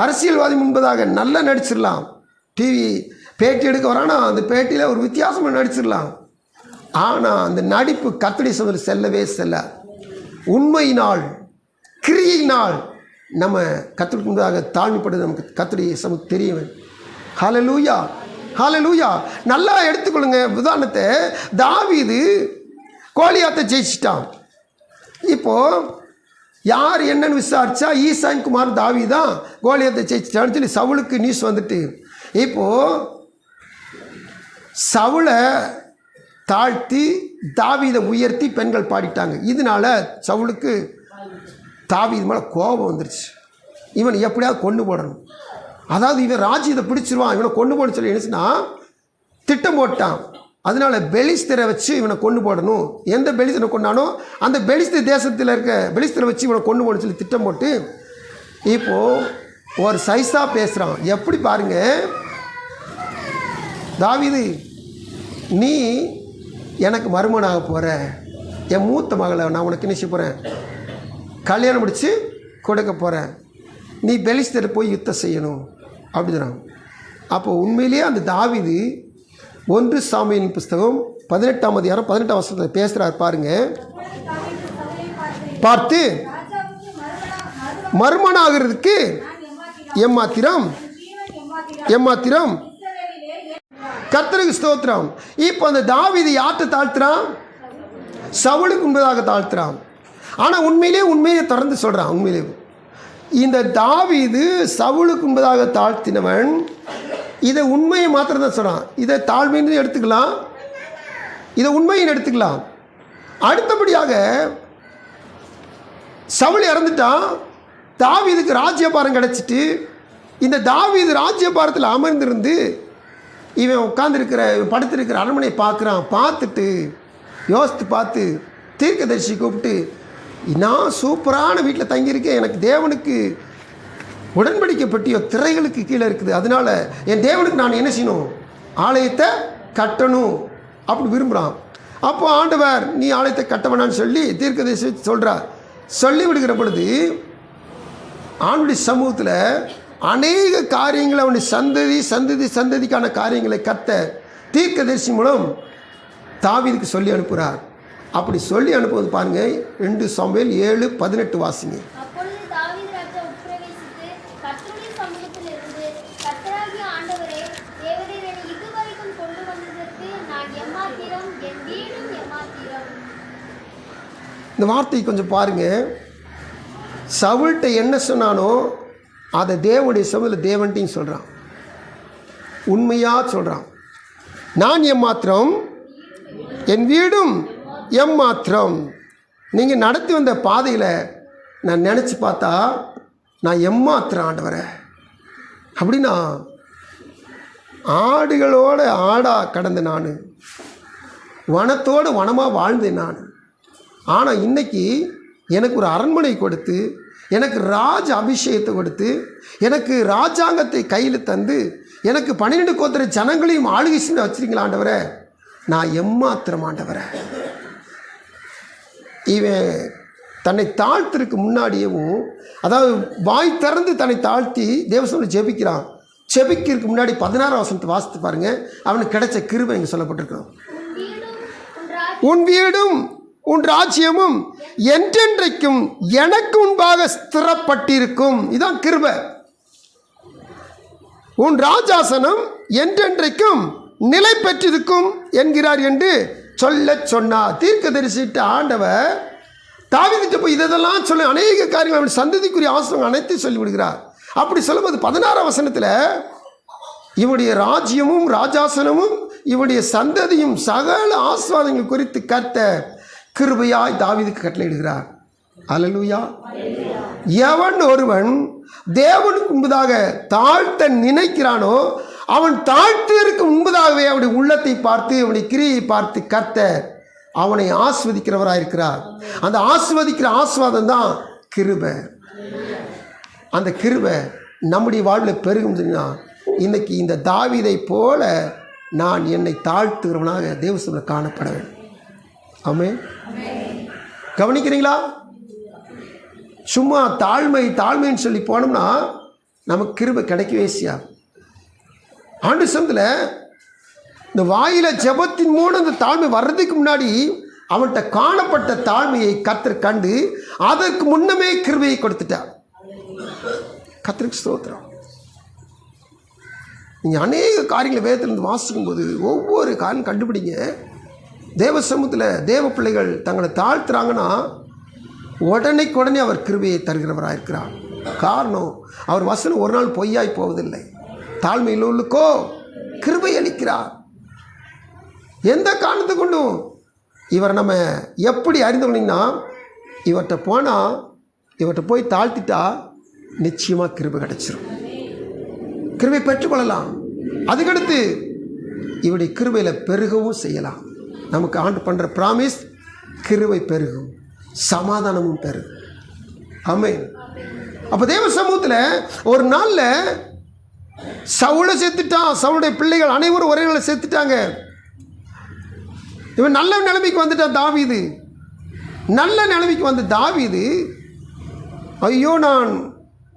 அரசியல்வாதி முன்பதாக நல்லா நடிச்சிடலாம். டிவி பேட்டி எடுக்க வரானா அந்த பேட்டியில் ஒரு வித்தியாசமாக நடிச்சிடலாம். ஆனால் அந்த நடிப்பு கர்த்தருடைய சமூகத்தில் செல்லவே செல்ல. உண்மையினால் கிரியினால் நம்ம கர்த்தருக்கு முன்பதாக தாழ்மைப்படுது நமக்கு கர்த்தருடைய சமூகம் தெரிய வேண்டும். ஹல்லேலூயா, ஹல்லேலூயா. நல்லா எடுத்துக்கொள்ளுங்க. உதாரணத்தை, தாவீது கோலியாத்தை ஜெயிச்சிட்டான். இப்போது யார் என்னன்னு விசாரித்தா ஈசாயின் குமார் தாவீது தான் கோலியாத்தை ஜெயிச்சிட்டான்னு சொல்லி சவுலுக்கு நியூஸ் வந்துட்டு, இப்போது சவுலை தாழ்த்தி தாவீதை உயர்த்தி பெண்கள் பாடிட்டாங்க. இதனால சவுலுக்கு தாவீது மேலே கோபம் வந்துருச்சு. இவன் எப்படியாவது கொண்டு போடணும், அதாவது இவன் ராஜ்யத்தை பிடிச்சிருவான், இவனை கொண்டு போட சொல்லி நினைச்சுன்னா திட்டம் போட்டான். அதனால பெலிஸ்தரை வச்சு இவனை கொண்டு போடணும். எந்த பெலிஸ்தரை கொண்டானோ அந்த பெலிஸ்தர் தேசத்தில் இருக்க பெலிஸ்தரை வச்சு இவனை கொண்டு போடணும்னு சொல்லி திட்டம் போட்டு இப்போது ஒரு சைஸாக பேசுகிறான். எப்படி பாருங்க, தாவீது நீ எனக்கு மருமனாக போகிற, என் மூத்த மகளை நான் உனக்கு நினைச்சு போகிறேன், கல்யாணம் முடித்து கொடுக்க போகிறேன், நீ பெலிஸ்தரை போய் யுத்தம் செய்யணும் அப்படிங்கிறாங்க. அப்போ உண்மையிலேயே அந்த தாவீது 1 சாமுவேலின் புஸ்தகம் 18ஆம் அதிகாரம் 18ஆம் வசனத்தில் பேசுகிறார் பாருங்க. பார்த்து மருமனாகிறதுக்கு எம்மாத்திரம் எம்மாத்திரம் கர்த்தருக்கு ஸ்தோத்திரம். இப்போ அந்த தாவீது யார்கிட்ட தாழ்த்துறான்? சவுலுக்கு முன்பதாக தாழ்த்துறான். ஆனால் உண்மையிலே திறந்து சொல்கிறான். உண்மையிலே இந்த தாவீது சவுலுக்கு முன்பதாக தாழ்த்தினவன். இதை உண்மையை மாத்திரம் தான் சொல்கிறான். இதை தாழ்மைன்னு எடுத்துக்கலாம், இதை உண்மைன்னு எடுத்துக்கலாம். அடுத்தபடியாக சவுல் இறந்துட்டான், தாவீதுக்கு ராஜ்யபாரம் கிடச்சிட்டு இந்த தாவீது ராஜ்யபாரத்தில் அமர்ந்திருந்து இவன் உட்காந்துருக்கிற படுத்திருக்கிற அரண்மனையை பார்க்குறான். பார்த்துட்டு யோசித்து பார்த்து தீர்க்கதரிசி கூப்பிட்டு, நான் சூப்பரான வீட்டில் தங்கியிருக்கேன், எனக்கு தேவனுக்கு உடன்படிக்கை பெட்டியோ திரைகளுக்கு கீழே இருக்குது, அதனால் என் தேவனுக்கு நான் என்ன செய்யணும், ஆலயத்தை கட்டணும் அப்படி விரும்புகிறான். அப்போ ஆண்டவர் நீ ஆலயத்தை கட்ட வேணான்னு சொல்லி தீர்க்கதரிசி சொல்கிறார். சொல்லி விடுகிற பொழுது ஆண்டுடைய சமூகத்தில் அநேக காரியங்களை அவனுடைய சந்ததிக்கான காரியங்களை கர்த்தர் தீர்க்கதரிசி மூலம் தாவீதுக்கு சொல்லி அனுப்புகிறார். அப்படி சொல்லி அனுப்புவது பாருங்க, 2 சாமுவேல் 7:18 வாசிங்க. இந்த வார்த்தையை கொஞ்சம் பாருங்க. சவுல்கிட்ட என்ன சொன்னானோ அதை தேவனுடைய சமூகத்தில் தேவன்ட்டையும் சொல்கிறான், உண்மையாக சொல்கிறான். நான் எம்மாத்திரம், என் வீடும் எம்மாத்திரம். நீங்கள் நடத்தி வந்த பாதையில் நான் நினச்சி பார்த்தா நான் எம்மாத்திரம் ஆண்டவரே அப்படின்னா, ஆடுகளோட ஆடாக கடந்த நான், வனத்தோடு வனமாக வாழ்ந்தேன் நான். ஆனால் இன்றைக்கி எனக்கு ஒரு அரண்மனை கொடுத்து, எனக்கு ராஜ அபிஷேகத்தை கொடுத்து, எனக்கு ராஜாங்கத்தை கையில் தந்து, எனக்கு 12 கோத்திர ஜனங்களையும் ஆளுகை செஞ்சு வச்சிருக்கீங்களா ஆண்டவரே, நான் எம்மாத்திரம் ஆண்டவரே. இவன் தன்னை தாழ்த்திற்கு முன்னாடியவும், அதாவது வாய் திறந்து தன்னை தாழ்த்தி தேவசபையில் ஜெபிக்கிறான். ஜெபிக்கிறதுக்கு முன்னாடி 16ஆம் வசனத்தை வாசித்து பாருங்க, அவனுக்கு கிடைச்ச கிருபை இங்கே சொல்லப்பட்டிருக்கிறோம். உன் வீடும் உன் ராஜ்யமும் என்றென்றைக்கும் எனக்கு முன்பாக ஸ்திரப்பட்டிருக்கும். இதான் கிருபை. உன் ராஜாசனம் என்றென்றைக்கும் நிலை பெற்றிருக்கும் என்கிறார் என்று சொல்ல சொன்னார். தீர்க்கதரிசிட்ட ஆண்டவர் தாவீதுகிட்ட போய் இதெல்லாம் சொல்ல அநேக காரியங்கள் அவன் சந்ததிக்குரிய ஆசிரியர்கள் அனைத்தையும் சொல்லிவிடுகிறார். அப்படி சொல்லும்போது 16ஆம் வசனத்தில் இவனுடைய ராஜ்யமும் ராஜாசனமும் இவனுடைய சந்ததியும் சகல ஆசீர்வாதங்கள் குறித்து கர்த்தர் கிருபையாய் தாவீதுக்கு கட்டளையிடுகிறார். அல்லேலூயா. எவன் ஒருவன் தேவனுக்கு முன்பதாக தாழ்த்த நினைக்கிறானோ அவன் தாழ்த்திற்கு முன்பதாகவே அவனுடைய உள்ளத்தை பார்த்து அவனுடைய கிரியை பார்த்து கர்த்தர் அவனை ஆஸ்வதிக்கிறவராக இருக்கிறார். அந்த ஆஸ்வதிக்கிற ஆஸ்வாதம் தான் கிருபை. அந்த கிருபை நம்முடைய வாழ்வில் பெருகும். இன்னைக்கு இந்த தாவீதை போல நான் என்னை தாழ்த்துகிறவனாக தேவசபையில் காணப்பட வேண்டும். ஆமென். கவனிக்கிறீங்களா? சும்மா தாழ்மைன்னு சொல்லி போனோம்னா நமக்கு கிருபை கிடைக்கவே செய்யாது. ஆண்டு சமயத்தில் இந்த வாயில ஜெபத்தின் மூலம் அந்த தாழ்மை வர்றதுக்கு முன்னாடி அவன்கிட்ட காணப்பட்ட தாழ்மையை கர்த்தர் கண்டு அதற்கு முன்னமே கிருபையை கொடுத்துட்டார். கர்த்தருக்கு ஸ்தோத்திரம். நீங்கள் அநேக காரியங்களை வேதத்திலிருந்து வாசிக்கும் போது ஒவ்வொரு காரியம் கண்டுபிடிங்க. தேவ சமூகத்தில் தேவ பிள்ளைகள் தங்களை தாழ்த்துறாங்கன்னா உடனே அவர் கிருபையை தருகிறவராக இருக்கிறார். காரணம், அவர் வசனம் ஒரு நாள் பொய்யாய் போவதில்லை. தாழ்மையில் உள்ளுக்கோ கிருபை அளிக்கிறார். எந்த காரணத்தை கொண்டும் இவரை நம்ம எப்படி அறிந்து கொண்டீங்கன்னா, இவர்கிட்ட போனால் இவர்கிட்ட போய் தாழ்த்திட்டா நிச்சயமாக கிருபை கிடைச்சிரும். கிருபை பெற்றுக்கொள்ளலாம். அதுக்கடுத்து இவருடைய கிருபையில் பெருகவும் செய்யலாம். நமக்கு ஆண்டு பண்ணுற ப்ராமிஸ், கிருபை பெருகும், சமாதானமும் பெருகும். ஆமென். அப்போ தேவ சமூகத்தில் ஒரு நாளில் சவுலை சேர்த்துட்டான். சவுளுடைய பிள்ளைகள் அனைவரும் ஒரே நாளில் சேர்த்துட்டாங்க. இவன் நல்ல நிலைமைக்கு வந்துட்டான் தாவீது. நல்ல நிலைமைக்கு வந்த தாவீது, ஐயோ நான்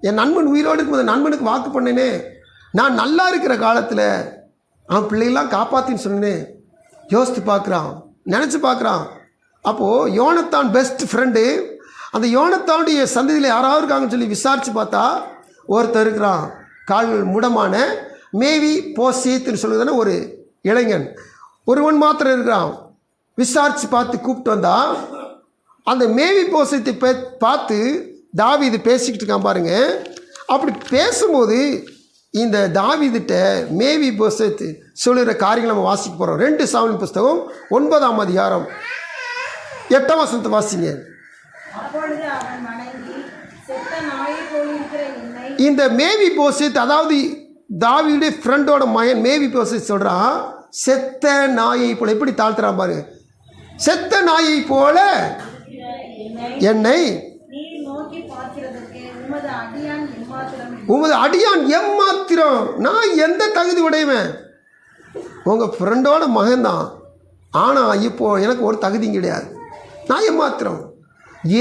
என் நண்பன் உயிரோடு இருக்கும்போது நண்பனுக்கு வாக்கு பண்ணேனே, நான் நல்லா இருக்கிற காலத்தில் அவன் பிள்ளைகளாம் காப்பாற்றின்னு சொன்னேன். யோசித்து பார்க்குறான், நினச்சி பார்க்குறான். அப்போது யோனத்தான் பெஸ்ட் ஃப்ரெண்டு. அந்த யோனத்தானுடைய சந்ததியில் யாராவது இருக்காங்கன்னு சொல்லி விசாரித்து பார்த்தா ஒருத்தர் இருக்கிறான், கால்கள் முடமான மேவி போசேத்துன்னு சொல்லுதானே ஒரு இளைஞன். ஒருவன் மாத்திரம் இருக்கிறான். விசாரித்து பார்த்து கூப்பிட்டு வந்தா அந்த மேவி போசத்தை பார்த்து தாவீது பேசிக்கிட்டு இருக்கான் பாருங்க. அப்படி பேசும்போது இந்த தாவீதுட்ட மேவி போசத்து சொல்லுகிற காரியங்களை நம்ம வாசிக்க போகிறோம். 2 சாமுவேல் புஸ்தகம் 9ஆம் அதிகாரம் 8ஆம் வசனத்தை வாசிங்க. இந்த மேவி போசத், அதாவது தாவீதுடைய ஃப்ரெண்டோட மகன் மேவி போசத் சொல்கிறான், செத்த நாயை போல. எப்படி தாழ்த்துறான் பாரு. செத்த நாயை போல என்னை உமது அடியான் எம்மாத்திரம். நான் எந்த தகுதி உடையவன்? உங்கள் ஃப்ரெண்டோட மகன்தான். ஆனால் இப்போ எனக்கு ஒரு தகுதியும் கிடையாது. நான் எம்மாத்திரம்.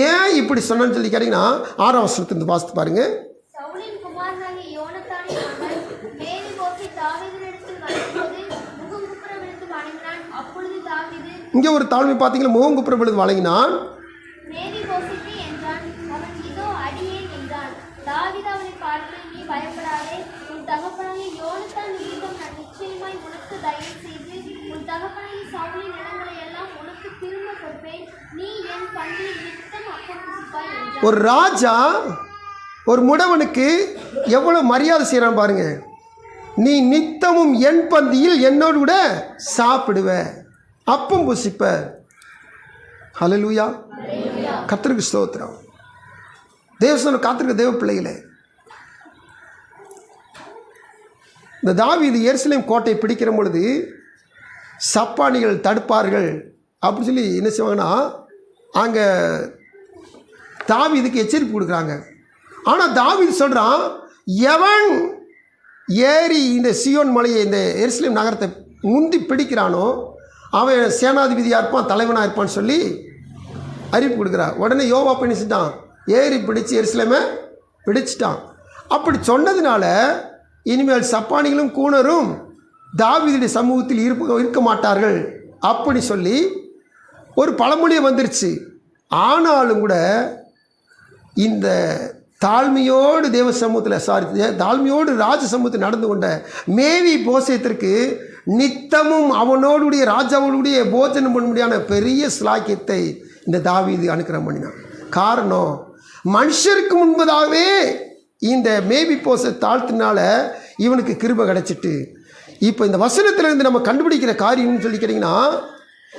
ஏன் இப்படி சொன்னேன்னு சொல்லி கேட்டிங்கன்னா 6ஆம் வசனத்திலிருந்து வாசித்து பாருங்க. இங்கே ஒரு தாழ்மை பார்த்தீங்கன்னா, முகம் குப்புற விழுந்து வழங்கினான். ஒரு ராஜா ஒரு முடவனுக்கு எவ்வளோ மரியாதை செய்கிறான் பாருங்க. நீ நித்தமும் என் பந்தியில் என்னோடு கூட சாப்பிடுவ, அப்பம் புசிப்ப. ஹல்லேலூயா. கர்த்தருக்கு ஸ்தோத்திரம். தேவசன காத்திருக்க தேவ பிள்ளைகளே, இந்த தாவீது எருசலேம் கோட்டை பிடிக்கிற பொழுது சப்பானிகள் தடுப்பார்கள் அப்படின்னு சொல்லி என்ன செய்வாங்கன்னா, அங்கே தாவீதுக்கு எச்சரிப்பு கொடுக்குறாங்க. ஆனால் தாவீது சொல்கிறான், எவன் ஏறி இந்த சியோன் மலையை, இந்த எருசலேம் நகரத்தை முந்தி பிடிக்கிறானோ அவன் சேனாதிபதியாக இருப்பான், தலைவனாக இருப்பான்னு சொல்லி அறிவிப்பு கொடுக்குறான். உடனே யோவா பண்ணிச்சுட்டான், ஏறி பிடிச்சி எருசலேமை பிடிச்சிட்டான். அப்படி சொன்னதுனால இனிமேல் சப்பானிகளும் கூணரும் தாவீதுடைய சமூகத்தில் இருக்க மாட்டார்கள் அப்படி சொல்லி ஒரு பழமொழியை வந்துருச்சு. ஆனாலும் கூட இந்த தாழ்மையோடு தேவ சமூகத்தில் தாழ்மையோடு ராஜ சமூகத்தில் நடந்து கொண்ட மேவி போசேத்திற்கு நித்தமும் அவனோடுடைய ராஜாவோடைய போஜனம் பண்ண முடியாத பெரிய ஸ்லாக்கியத்தை இந்த தாவீது அனுக்கிரகம் பண்ணினான். காரணம், மனுஷருக்கு முன்பதாகவே இந்த மேவி போச தாழ்த்தினால இவனுக்கு கிருபை கிடைச்சிட்டு. இப்போ இந்த வசனத்திலிருந்து நம்ம கண்டுபிடிக்கிற காரியம்னு சொல்லி கேட்டிங்கன்னா,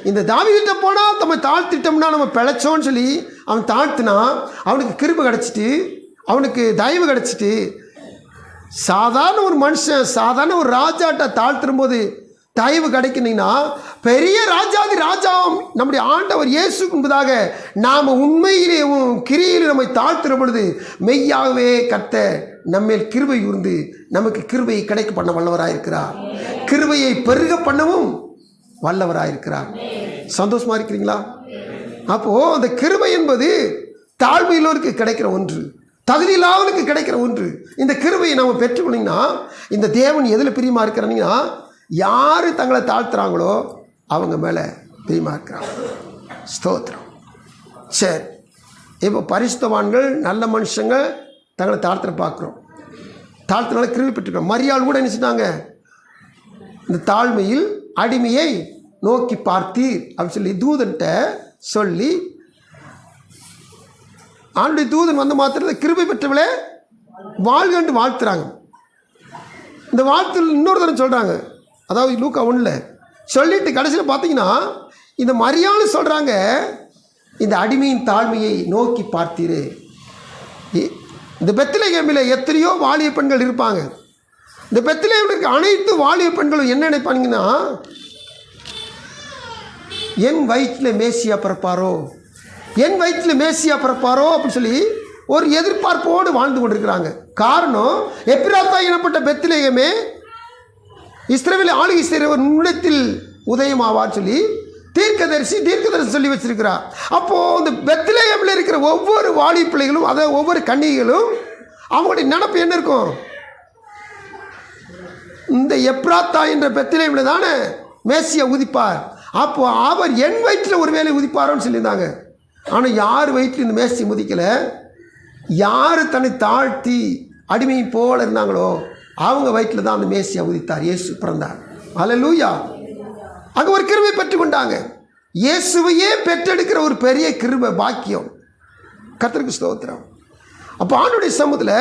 இந்த தாவீதுகிட்ட போனால் நம்ம தாழ்த்திட்டோம்னா நம்ம பிழைச்சோன்னு சொல்லி அவன் தாழ்த்தினா அவனுக்கு கிருபை கிடச்சிட்டு, அவனுக்கு தயவு கிடச்சிட்டு. சாதாரண ஒரு மனுஷன், சாதாரண ஒரு ராஜாட்ட தாழ்த்தும் போது தயவு கிடைக்கணுங்கன்னா, பெரிய ராஜாதி ராஜாவும் நம்முடைய ஆண்டவர் இயேசு என்பதாக நாம் உண்மையிலேயும் கிரியிலே நம்மை தாழ்த்துற பொழுது மெய்யாகவே கர்த்தர் நம்மேல் கிருபை உருந்து நமக்கு கிருபையை கிடைக்க பண்ண வல்லவராயிருக்கிறார். கிருபையை பெருக பண்ணவும் வல்லவராயிருக்கிறார். சந்தோஷமா இருக்கிறீங்களா? அப்போது அந்த கிருபை என்பது தாழ்மையிலோருக்கு கிடைக்கிற ஒன்று. தகுதி இல்லாதவனுக்கு கிடைக்கிற ஒன்று. இந்த கிருபையை நம்ம பெற்றுக்கொண்டீங்கன்னா, இந்த தேவன் எதில் பிரியமாக இருக்கிறாங்கன்னா, யார் தங்களை தாழ்த்துறாங்களோ அவங்க மேலே பிரியமாக இருக்கிறாங்க. ஸ்தோத்திரம். சரி, இப்போ பரிசுத்தவான்கள் நல்ல மனுஷங்க தங்களை தாழ்த்துற பார்க்குறோம். தாழ்த்தினால கிருபை பெற்றுக்கிறோம். மரியாள் கூட என்ன செஞ்சாங்க? இந்த தாழ்மையில் அடிமையை நோக்கி பார்த்தீர் அப்படின்னு சொல்லி தூதன்கிட்ட சொல்லி, ஆண்டுடைய தூதன் வந்த மாத்திரத்தில் கிருபை பெற்றவளே வாழ்கண்டு வாழ்த்துறாங்க. இந்த வாழ்த்து இன்னொரு தடவை சொல்கிறாங்க. அதாவது லூக்கா 1ல் சொல்லிட்டு கடைசியில் பார்த்தீங்கன்னா இந்த மரியாள் சொல்கிறாங்க, இந்த அடிமையின் தாழ்மையை நோக்கி பார்த்தீரே. இந்த பெத்லகேமில் எத்தனையோ வாலிய பெண்கள் இருப்பாங்க. இந்த பெத்லகேமில் இருக்க அனைத்து வாலிய பெண்களும் என்ன நினைப்பாங்கன்னா, என் வயிற்றில் மேசியா பிறப்பாரோ, என் வயிற்றில் மேசியா பிறப்பாரோ அப்படின்னு சொல்லி ஒரு எதிர்பார்ப்போடு வாழ்ந்து கொண்டிருக்கிறாங்க. காரணம், எப்பிராத்தா எனப்பட்ட பெத்லகேமே இஸ்ரவேல் ஆளுகை செய்கிறவர் உன்னிடத்தில் உதயமாவார் சொல்லி தீர்க்கதரிசி சொல்லி வச்சிருக்கிறார். அப்போது இந்த பெத்லகேமில் இருக்கிற ஒவ்வொரு வாலி பிள்ளைகளும், அதாவது ஒவ்வொரு கன்னிகளும் அவங்களுடைய நினப்பு என்ன இருக்கும்? இந்த எப்ராத்தா என்ற பெத்லகேமில் தானே மேசியா உதிப்பார். அப்போ அவர் என் வயிற்றில் ஒரு வேலை உதிப்பாரோன்னு சொல்லியிருந்தாங்க. ஆனால் யார் வயிற்றில் இந்த மேசி உதிக்கலை, யார் தன்னை தாழ்த்தி அடிமை போல இருந்தாங்களோ அவங்க வயிற்றில் தான் அந்த மேசியா உதித்தார், இயேசு பிறந்தார். அல்லேலூயா. அங்கே ஒரு கிருபை பெற்றுக்கொண்டாங்க. இயேசுவையே பெற்றெடுக்கிற ஒரு பெரிய கிருபை பாக்கியம். கர்த்தருக்கு ஸ்தோத்திரம். அப்போ ஆண்டுடைய சமூகத்தில்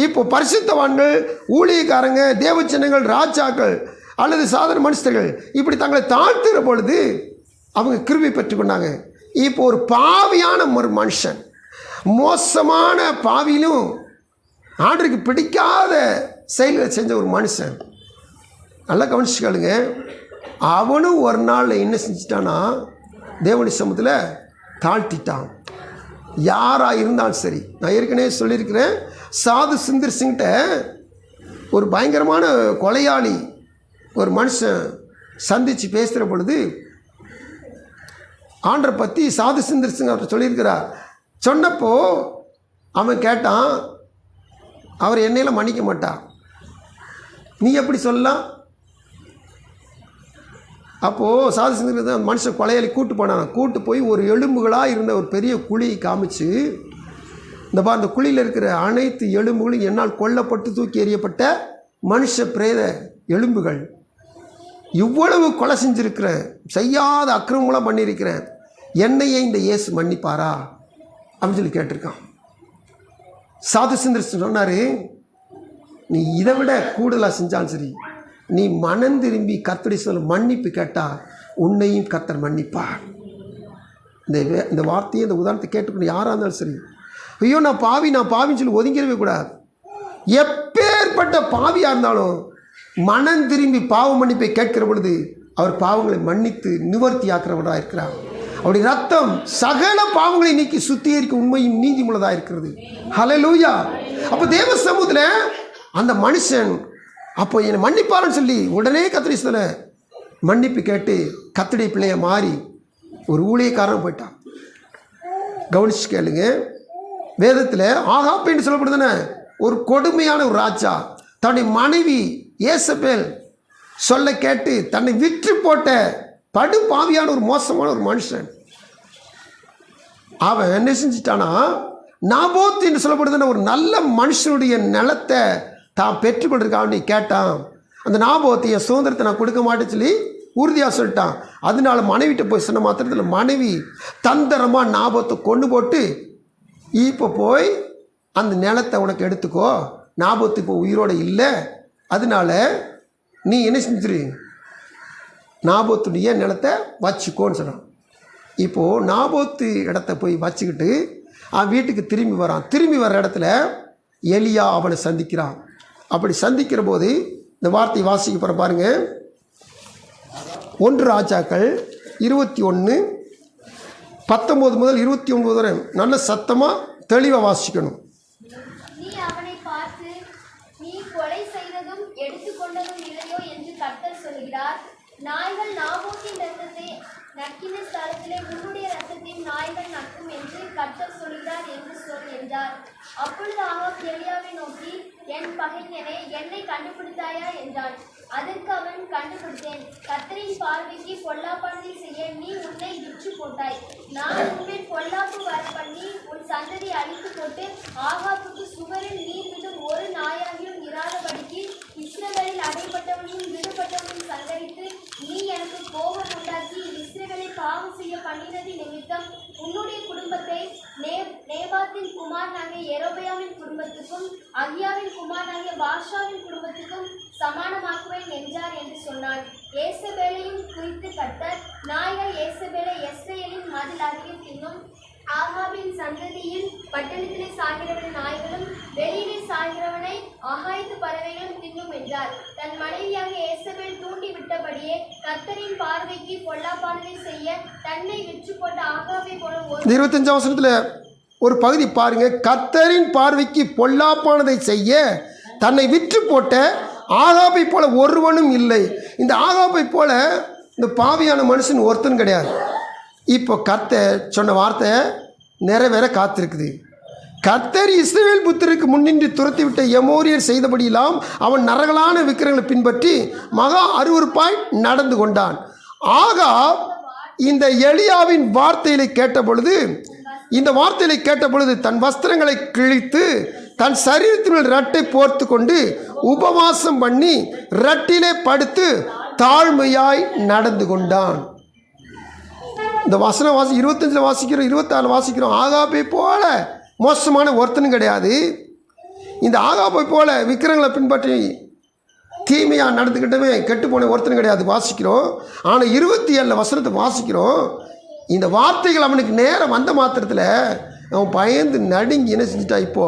இப்போ பரிசுத்தவான்கள், ஊழியக்காரங்க, தேவச்சனங்கள், ராஜாக்கள் அல்லது சாதாரண மனுஷர்கள் இப்படி தங்களை தாழ்த்துகிற பொழுது அவங்க கிருபை பெற்றுக்கொண்டாங்க. இப்போ ஒரு பாவியான ஒரு மனுஷன், மோசமான பாவியிலும் ஆண்டருக்கு பிடிக்காத செயல்களை செஞ்ச ஒரு மனுஷன், நல்லா கவனிச்சுக்காளுங்க, அவனும் ஒரு நாளில் என்ன செஞ்சிட்டான்னா தேவனுடைய சமூகத்தில் தாழ்த்திட்டான். யாராக இருந்தாலும் சரி. நான் ஏற்கனவே சொல்லியிருக்கிறேன், சாது சுந்தர் சிங்கிட்ட ஒரு பயங்கரமான கொலையாளி ஒரு மனுஷன் சந்தித்து பேசுகிற பொழுது ஆண்டரை பற்றி சாது சுந்தர் சிங் அவர்கிட்ட சொல்லியிருக்கிறார். சொன்னப்போ அவன் கேட்டான், அவர் என்னையெல்லாம் மன்னிக்க மாட்டான், நீ எப்படி சொல்லலாம்? அப்போது சாது சுந்தர் அந்த மனுஷன் கொலையாளி கூட்டு போனான். கூட்டு போய் ஒரு எலும்புகளாக இருந்த ஒரு பெரிய குழியை காமிச்சு, அந்த குழியில் இருக்கிற அனைத்து எலும்புகளும் என்னால் கொல்லப்பட்டு தூக்கி எறியப்பட்ட மனுஷ பிரேத எலும்புகள், இவ்வளவு கொலை செஞ்சுருக்கிறேன், செய்யாத அக்கிரமங்களாம் பண்ணியிருக்கிறேன், என்னையே இந்த இயேசு மன்னிப்பாரா அப்படின்னு சொல்லி கேட்டிருக்கான். சாது சுந்தர் சொன்னார், நீ இதை விட கூடுதலாக செஞ்சாலும் சரி, நீ மனம் திரும்பி கர்த்தரை சொல்ல மன்னிப்பு கேட்டால் உன்னையும் கர்த்தர் மன்னிப்பார். இந்த வார்த்தையை, இந்த உதாரணத்தை கேட்டுக்கணும் யாராக இருந்தாலும் சரி. ஐயோ நான் பாவின்னு சொல்லி ஒதுங்கிடவே கூடாது. எப்பேற்பட்ட பாவியாக இருந்தாலும் மனம் திரும்பி பாவ மன்னிப்பை கேட்கிற பொழுது அவர் பாவங்களை மன்னித்து நிவர்த்தி ஆக்கிறவராக இருக்கிறார். அவருடைய ரத்தம் சகல பாவங்களை நீக்கி சுத்திகரிக்க உண்மையும் நீதிமுள்ளதாக இருக்கிறது. ஹல்லேலூயா. அப்போ தேவ சமூகத்தில் அந்த மனுஷன் அப்போ என்னை மன்னிப்பாருன்னு சொல்லி உடனே கர்த்தரை சொல்ல மன்னிப்பு கேட்டு கர்த்தருடைய பிள்ளையை மாறி ஒரு ஊழியக்காரன் போயிட்டான். கவனிச்சு கேளுங்க, வேதத்தில் ஆகாப் என்று சொல்லப்படுதுன்னு ஒரு கொடுமையான ஒரு ராஜா தன்னுடைய மனைவி ஏசபேல் சொல்ல கேட்டு தன்னை விற்று போட்ட படு பாவியான ஒரு மோசமான ஒரு மனுஷன். அவன் என்ன செஞ்சிட்டானா, நாபோத் என்று சொல்லப்படுதுன்னு ஒரு நல்ல மனுஷனுடைய நிலத்தை தான் பெற்றுக்கொண்டிருக்கான்னு கேட்டான். அந்த நாபோத் என் சுதந்திரத்தை நான் கொடுக்க மாட்டேன்னு சொல்லி உறுதியாக சொல்லிட்டான். அதனால மனைவிட்ட போய் சொன்ன மாத்திரத்தில் மனைவி தந்திரமாக நாபோத்தை கொண்டு போட்டு, இப்போ போய் அந்த நிலத்தை உனக்கு எடுத்துக்கோ, நாபோத்து இப்போ உயிரோடு இல்லை, அதனால நீ என்ன செஞ்சிரு, நாபோத்துடைய நிலத்தை வச்சுக்கோன்னு சொன்னான். இப்போது நாபோத்து இடத்த போய் வச்சுக்கிட்டு அவன் வீட்டுக்கு திரும்பி வரான். திரும்பி வர இடத்துல எலியா அவனை சந்திக்கிறான். அப்படி சந்திக்கிற போது இந்த வார்த்தை வாசிக்க போகிற பாருங்க, 1 ராஜாக்கள் 21:19 முதல் 29 வரை நல்ல சத்தமாக தெளிவாக வாசிக்கணும். நீ அவனை பார்த்து, நீ கொலை செய்ததும் எடுத்துக்கொண்டதும் இல்லையோ என்று கர்த்தர் சொல்கிறார். நாய்கள் நாபோத்தின் இரத்தத்தை நக்கின ஸ்தலத்திலே உன்னுடைய இரத்தத்தையும் நாய்கள் நக்கும் என்று கர்த்தர் சொல்கிறார் என்று சொல் என்றார். அப்பொழுது ஆகாப் எலியாவை நோக்கி, என் பகைஞனே, என்னை கண்டுபிடித்தாயா என்றான். அதற்கு அவன், கண்டுபிடித்தேன். கர்த்தரின் பார்வைக்கு பொல்லாப்பானதை செய்ய நீ உன்னை விற்று போட்டாய். நான் உன்மேல் பொல்லாப்பு வர பண்ணி உன் சந்ததி அழித்து போட்டு ஆகாப்புக்கு சுவரில் நீர் விடும் ஒரு நாயாகியும் இராதபடிக்கு இஸ்ரவேலில் அடைபட்டவனும் விடுபட்டவனும் சங்கரித்து நீ எனக்கு கோபம் உண்டாக்கி இஸ்ரவேலை பாவம் செய்ய பண்ணினது நிமித்தம் உன்னுடைய குடும்பத்தை நேபாத்தின் குமாரனாகிய யெரொபெயாமின் குடும்பத்துக்கும் அகியாவின் குமாரனாகிய பாஷாவின் குடும்பத்துக்கும் சமானமாக்குவேன் என்றார் என்று சொன்னான். ஏசபேலையும் குறித்து கர்த்தர், நாய்கள் ஏசபேலை யெஸ்ரயேலின் மதிலாகிய தின்னும், ஆகாபின் சந்ததியில் பட்டணத்திலே சாகிறவன் நாய்களும் வெளியிலே சாகிறவனை ஆகாயத்து பறவைகளும் தின்னும் என்றார். தன் மனைவியாக ஏசபேல் தூண்டி விட்டபடியே கர்த்தரின் பார்வைக்கு பொல்லாப்பானதை செய்ய தன்னை விற்று போட்ட ஆகாவை போல 25 வசனத்தில் ஒரு பகுதி பாருங்க. கர்த்தரின் பார்வைக்கு பொல்லாப்பானதை செய்ய தன்னை விற்று போட்ட ஆகாபை போல ஒருவனும் இல்லை. இந்த ஆகாபை போல இந்த பாவியான மனுஷன் ஒருத்தன் கிடையாது. இப்போ கர்த்தர் சொன்ன வார்த்தை நிறைவேற காத்திருக்குது. கர்த்தர் இஸ்ரவேல் புத்திரருக்கு முன்னின்று துரத்திவிட்ட எமோரியர் செய்தபடியெல்லாம் அவன் நரகலான விக்கிரங்களை பின்பற்றி மகா அருவருப்பாய் நடந்து கொண்டான். ஆகாப் இந்த எலியாவின் வார்த்தைகளை கேட்டபொழுது தன் வஸ்திரங்களை கிழித்து தன் சரீரத்தினுள் ரட்டை போர்த்து கொண்டு உபவாசம் பண்ணி ரட்டிலே படுத்து தாழ்மையாய் நடந்து கொண்டான். இந்த வசனம் 25 வாசிக்கிறோம், 26 வாசிக்கிறோம். ஆகாபை போல மோசமான ஒருத்தனும் கிடையாது. இந்த ஆகாபை போல விக்கிரங்களை பின்பற்றி தீமையாக நடந்துக்கிட்டவே கெட்டு போன ஒருத்தனும் கிடையாது வாசிக்கிறோம். ஆனால் 27 வசனத்தை வாசிக்கிறோம். இந்த வார்த்தைகள் அவனுக்கு நேரம் வந்த மாத்திரத்தில் அவன் பயந்து நடுங்கி என்ன செஞ்சிட்டா, இப்போ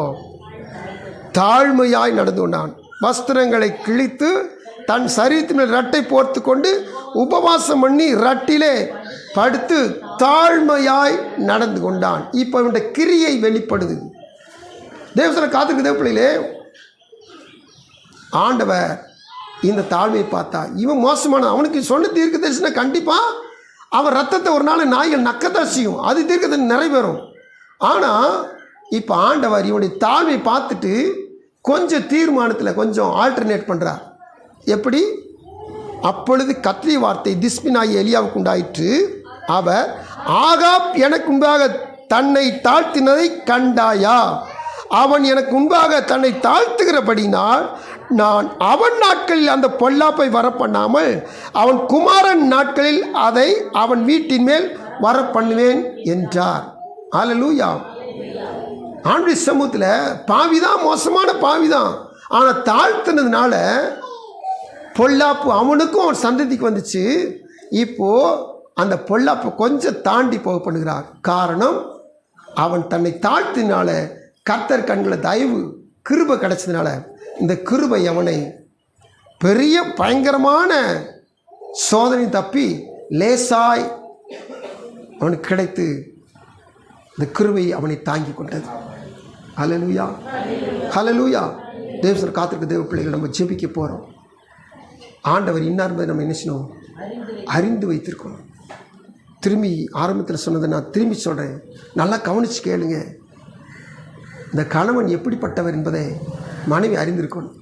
தாழ்மையாய் நடந்து கொண்டான். வஸ்திரங்களை கிழித்து தன் சரீரத்தின் ரட்டை போர்த்து கொண்டு உபவாசம் பண்ணி ரட்டிலே படுத்து தாழ்மையாய் நடந்து கொண்டான். இப்போ இவனுடைய கிரியை வெளிப்படுது. தேவசன காத்திருக்கு தேவப்பிள்ளையிலே, ஆண்டவர் இந்த தாழ்மையை பார்த்தா இவன் மோசமான, அவனுக்கு சொன்ன தீர்க்க தரிசனம் கண்டிப்பாக அவன் ரத்தத்தை ஒரு நாள் நாய்கள் நக்கத்தான் செய்யும், அது தீர்க்கத்தை நிறைவேறும். ஆனால் இப்போ ஆண்டவர் இவனுடைய தாழ்மையை பார்த்துட்டு கொஞ்சம் தீர்மானத்தில் கொஞ்சம் ஆல்டர்னேட் பண்ணுறார். எப்படி? அப்பொழுது கர்த்தருடைய வார்த்தை திஸ்பினாகிய எலியாவுக்கு உண்டாயிற்று. அவர், ஆகாப் எனக்கு முன்பாக தன்னை தாழ்த்தினதை கண்டாயா? அவன் எனக்கு முன்பாக தன்னை தாழ்த்துகிறபடினால் நான் அவன் நாட்களில் அந்த பொல்லாப்பை வரப்பண்ணாமல் அவன் குமாரன் நாட்களில் அதை அவன் வீட்டின் மேல் வரப்பண்ணுவேன் என்றார். அல்லேலூயா. ஆண்டவருடைய சமூகத்தில் பாவிதான், மோசமான பாவிதான். ஆனால் தாழ்த்தினதுனால பொல்லாப்பு அவனுக்கும் அவன் சந்ததிக்கு வந்துச்சு. இப்போது அந்த பொல்லாப்பை கொஞ்சம் தாண்டி போக பண்ணுகிறார். காரணம், அவன் தன்னை தாழ்த்தினால கர்த்தர் கண்களை தயவு கிருபை கிடைச்சதுனால இந்த கிருபை அவனை பெரிய பயங்கரமான சோதனை தப்பி லேசாய் அவனுக்கு கிடைத்து இந்த கிருபை அவனை தாங்கி கொண்டது. ஹல்லேலூயா, ஹல்லேலூயா. தேவசர் காத்திருக்க தேவ பிள்ளைகள், நம்ம ஜெபிக்க போகிறோம். ஆண்டவர் இன்னார் என்பதை நம்ம என்ன செய்யணும்? அறிந்து வைத்திருக்கணும். திரும்பி ஆரம்பத்தில் சொன்னதை நான் திரும்பி சொல்கிறேன், நல்லா கவனித்து கேளுங்க. இந்த கணவன் எப்படிப்பட்டவர் என்பதை மனைவி அறிந்திருக்கணும்.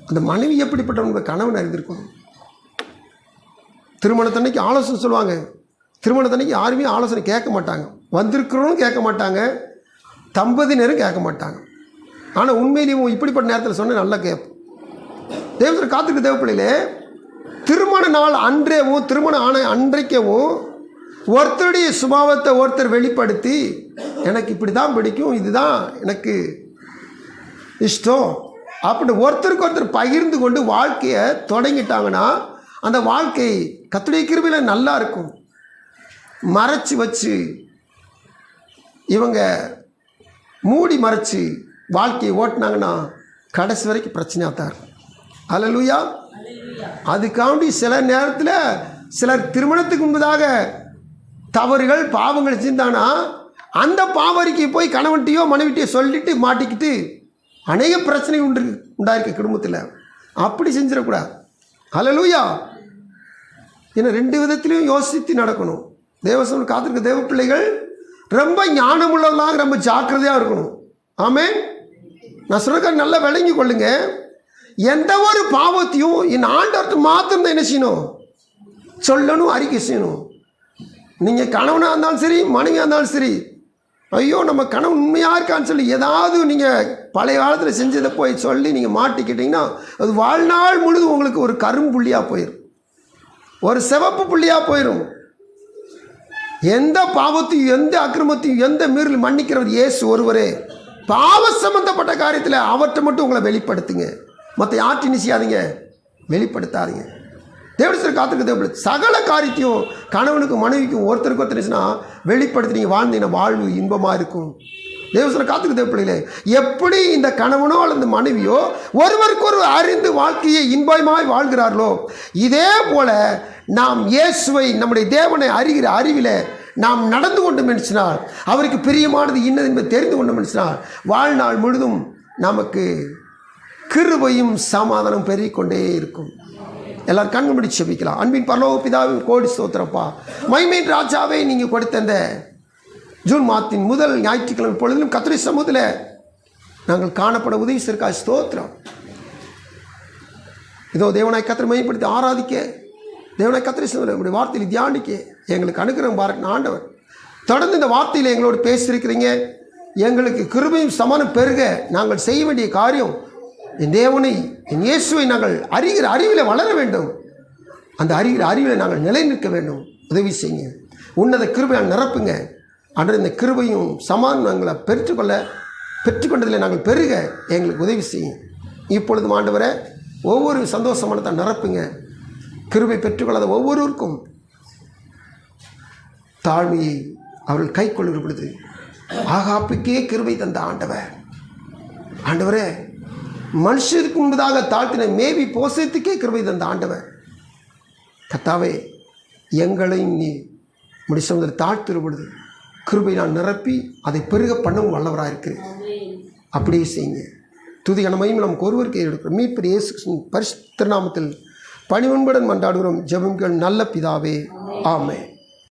அந்த மனைவி எப்படிப்பட்டவன் என்பதை கணவன் அறிந்திருக்கணும். திருமணத்தன்னைக்கு ஆலோசனை சொல்லுவாங்க. திருமணத்தன்னைக்கு யாருமே ஆலோசனை கேட்க மாட்டாங்க. வந்திருக்கிறவனும் கேட்க மாட்டாங்க, தம்பதியினரும் கேட்க மாட்டாங்க. ஆனால் உண்மையிலேயும் இப்படிப்பட்ட நேரத்தில் சொன்னால் நல்லா கேட்போம். தேவத்தில் காத்திருக்க தேவப்பிள்ளையிலே, திருமண நாள் அன்றேவும் திருமணம் ஆன அன்றைக்கவும் ஒருத்தருடைய சுபாவத்தை ஒருத்தர் வெளிப்படுத்தி எனக்கு இப்படி தான் பிடிக்கும், இதுதான் எனக்கு இஷ்டம் அப்படின்னு ஒருத்தருக்கு ஒருத்தர் பகிர்ந்து கொண்டு வாழ்க்கையை தொடங்கிட்டாங்கன்னா அந்த வாழ்க்கை கர்த்தருடைய கிருபையில் நல்லா இருக்கும். மறைச்சி வச்சு இவங்க மூடி மறைச்சி வாழ்க்கையை ஓட்டினாங்கன்னா கடைசி வரைக்கும் பிரச்சனையாக தான் இருக்கும். அல்லேலூயா. அதுக்காண்டி சில நேரத்தில் சிலர் திருமணத்துக்கு முன்பதாக தவறுகள் பாவங்கள் செஞ்சானா அந்த பாவரிக்கு போய் கணவன்கிட்டையோ மனைவிட்டையோ சொல்லிட்டு மாட்டிக்கிட்டு அநேக பிரச்சனை உண்டாயிருக்க குடும்பத்தில். அப்படி செஞ்சிடக்கூடாது. அல்லேலூயா. ஏன்னா 2 விதத்திலையும் யோசித்து நடக்கணும். தேவசனம் காத்திருக்க தேவ பிள்ளைகள் ரொம்ப ஞானமுள்ளவர்களாக ரொம்ப ஜாக்கிரதையாக இருக்கணும். ஆமென். நான் சொல்ற நல்லா விளங்கி கொள்ளுங்க. எந்த ஒரு பாவத்தையும் என் ஆண்டவர்கிட்ட மாத்திரம் தான் என்ன செய்யணும், சொல்லணும், அறிக்கை செய்யணும். நீங்கள் கணவனாக இருந்தாலும் சரி, மனைவியாக இருந்தாலும் சரி, ஐயோ நம்ம கணவன் உண்மையாக இருக்கான்னு சொல்லி ஏதாவது நீங்கள் பழைய காலத்தில் செஞ்சதை போய் சொல்லி நீங்கள் மாட்டிக்கிட்டீங்கன்னா அது வாழ்நாள் முழுதும் உங்களுக்கு ஒரு கரும்புள்ளியாக போயிடும், ஒரு சிவப்பு புள்ளியாக போயிடும். எந்த பாவத்தையும் எந்த அக்கிரமத்தையும் எந்த மீறல் மன்னிக்கிறவர் இயேசு ஒருவரே. பாவ சம்பந்தப்பட்ட காரியத்தில் அவர்கிட்ட மட்டும் உங்களை வெளிப்படுத்துங்க, மற்ற யார்ட்டையும் செய்யாதீங்க, வெளிப்படுத்தாதீங்க. தேவசர் காத்திருக்க தேவ சகல காரியத்தையும் கணவனுக்கும் மனைவிக்கும் ஒருத்தருக்கு ஒருத்தருச்சுன்னா வெளிப்படுத்தி நீங்கள் வாழ்ந்தீங்கன்னா வாழ்வு இன்பமாக இருக்கும். தேவசனை காத்திருக்க தேவ பிள்ளைகளே, எப்படி இந்த கணவனோ அல்லது மனைவியோ ஒருவருக்கு ஒரு அறிந்து வாழ்க்கையை இன்பமாய் வாழ்கிறார்களோ, இதே போல நாம் இயேசுவை நம்முடைய தேவனை அறிகிற அறிவில் நாம் நடந்து கொண்டோம் என்றால், அவருக்கு பிரியமானது இன்னது என்பதை தெரிந்து கொண்டோம் என்றால், வாழ்நாள் முழுதும் நமக்கு கிருபையும் சமாதானம் பெருகிக்கொண்டே இருக்கும். எல்லாரும் கண்ணு முடிச்சு செபிக்கலாம். அன்பின் பரலோக பிதாவின் கோடி ஸ்தோத்திரப்பா. மகிமையின் ராஜாவே, நீங்கள் கொடுத்த அந்த ஜூன் மாதத்தின் முதல் ஞாயிற்றுக்கிழமை பொழுதிலும் கர்த்தருடைய சமூகத்தில் நாங்கள் காணப்பட உதவி செய்ய ஸ்தோத்திரம். இதோ தேவனாய் கர்த்தரை மகிமைப்படுத்தி ஆராதிக்க, தேவனாய் கர்த்தருடைய சமூகத்தில் உடைய வார்த்தையில் தியானிக்க எங்களுக்கு அனுக்கிரகம் பாராட்டின ஆண்டவர், தொடர்ந்து இந்த வார்த்தையில் எங்களோடு பேசியிருக்கிறீங்க. எங்களுக்கு கிருபையும் சமாதானம் பெருக நாங்கள் செய்ய வேண்டிய காரியம், என் தேவனை என் இயேசுவை நாங்கள் அறிகிற அறிவில் வளர வேண்டும். அந்த அறிகிற அறிவில் நாங்கள் நிலை நிற்க வேண்டும். உதவி செய்யுங்க. உன்னத கிருபையால் நிரப்புங்க. அன்று இந்த கிருபையும் சமாதானம் நாங்களை பெற்றுக்கொண்டதில் நாங்கள் பெருக எங்களுக்கு உதவி செய்யும். இப்பொழுதும் ஆண்டவரை ஒவ்வொரு சந்தோஷமானதை நிரப்புங்க. கிருபை பெற்றுக்கொள்ளாத ஒவ்வொருவருக்கும் தாழ்மையை அவர்கள் கை கொள்ளுகிற பொழுது ஆகாப்புக்கே கிருபை தந்த ஆண்டவரே, மனுஷருக்கு முன்பதாக தாழ்த்தின மேவி போசத்துக்கே கிருபை தந்த ஆண்டவர் கர்த்தாவே, எங்களையும் நீ முடிச்சவங்களை தாழ்த்துற பொழுது கிருபை நான் நிரப்பி அதை பெருக பண்ணவும் வல்லவராக இருக்கிறேன். அப்படியே செய்யுங்க. துதி கனமையும் நமக்கு ஒருவருக்கு எடுக்கிறோம். மீட்பர் இயேசு கிறிஸ்துவின் பரிசுத்த நாமத்தில் பணிவன்புடன் மன்றாடுகிறோம். ஜெபங்கள் நல்ல பிதாவே, ஆமென்.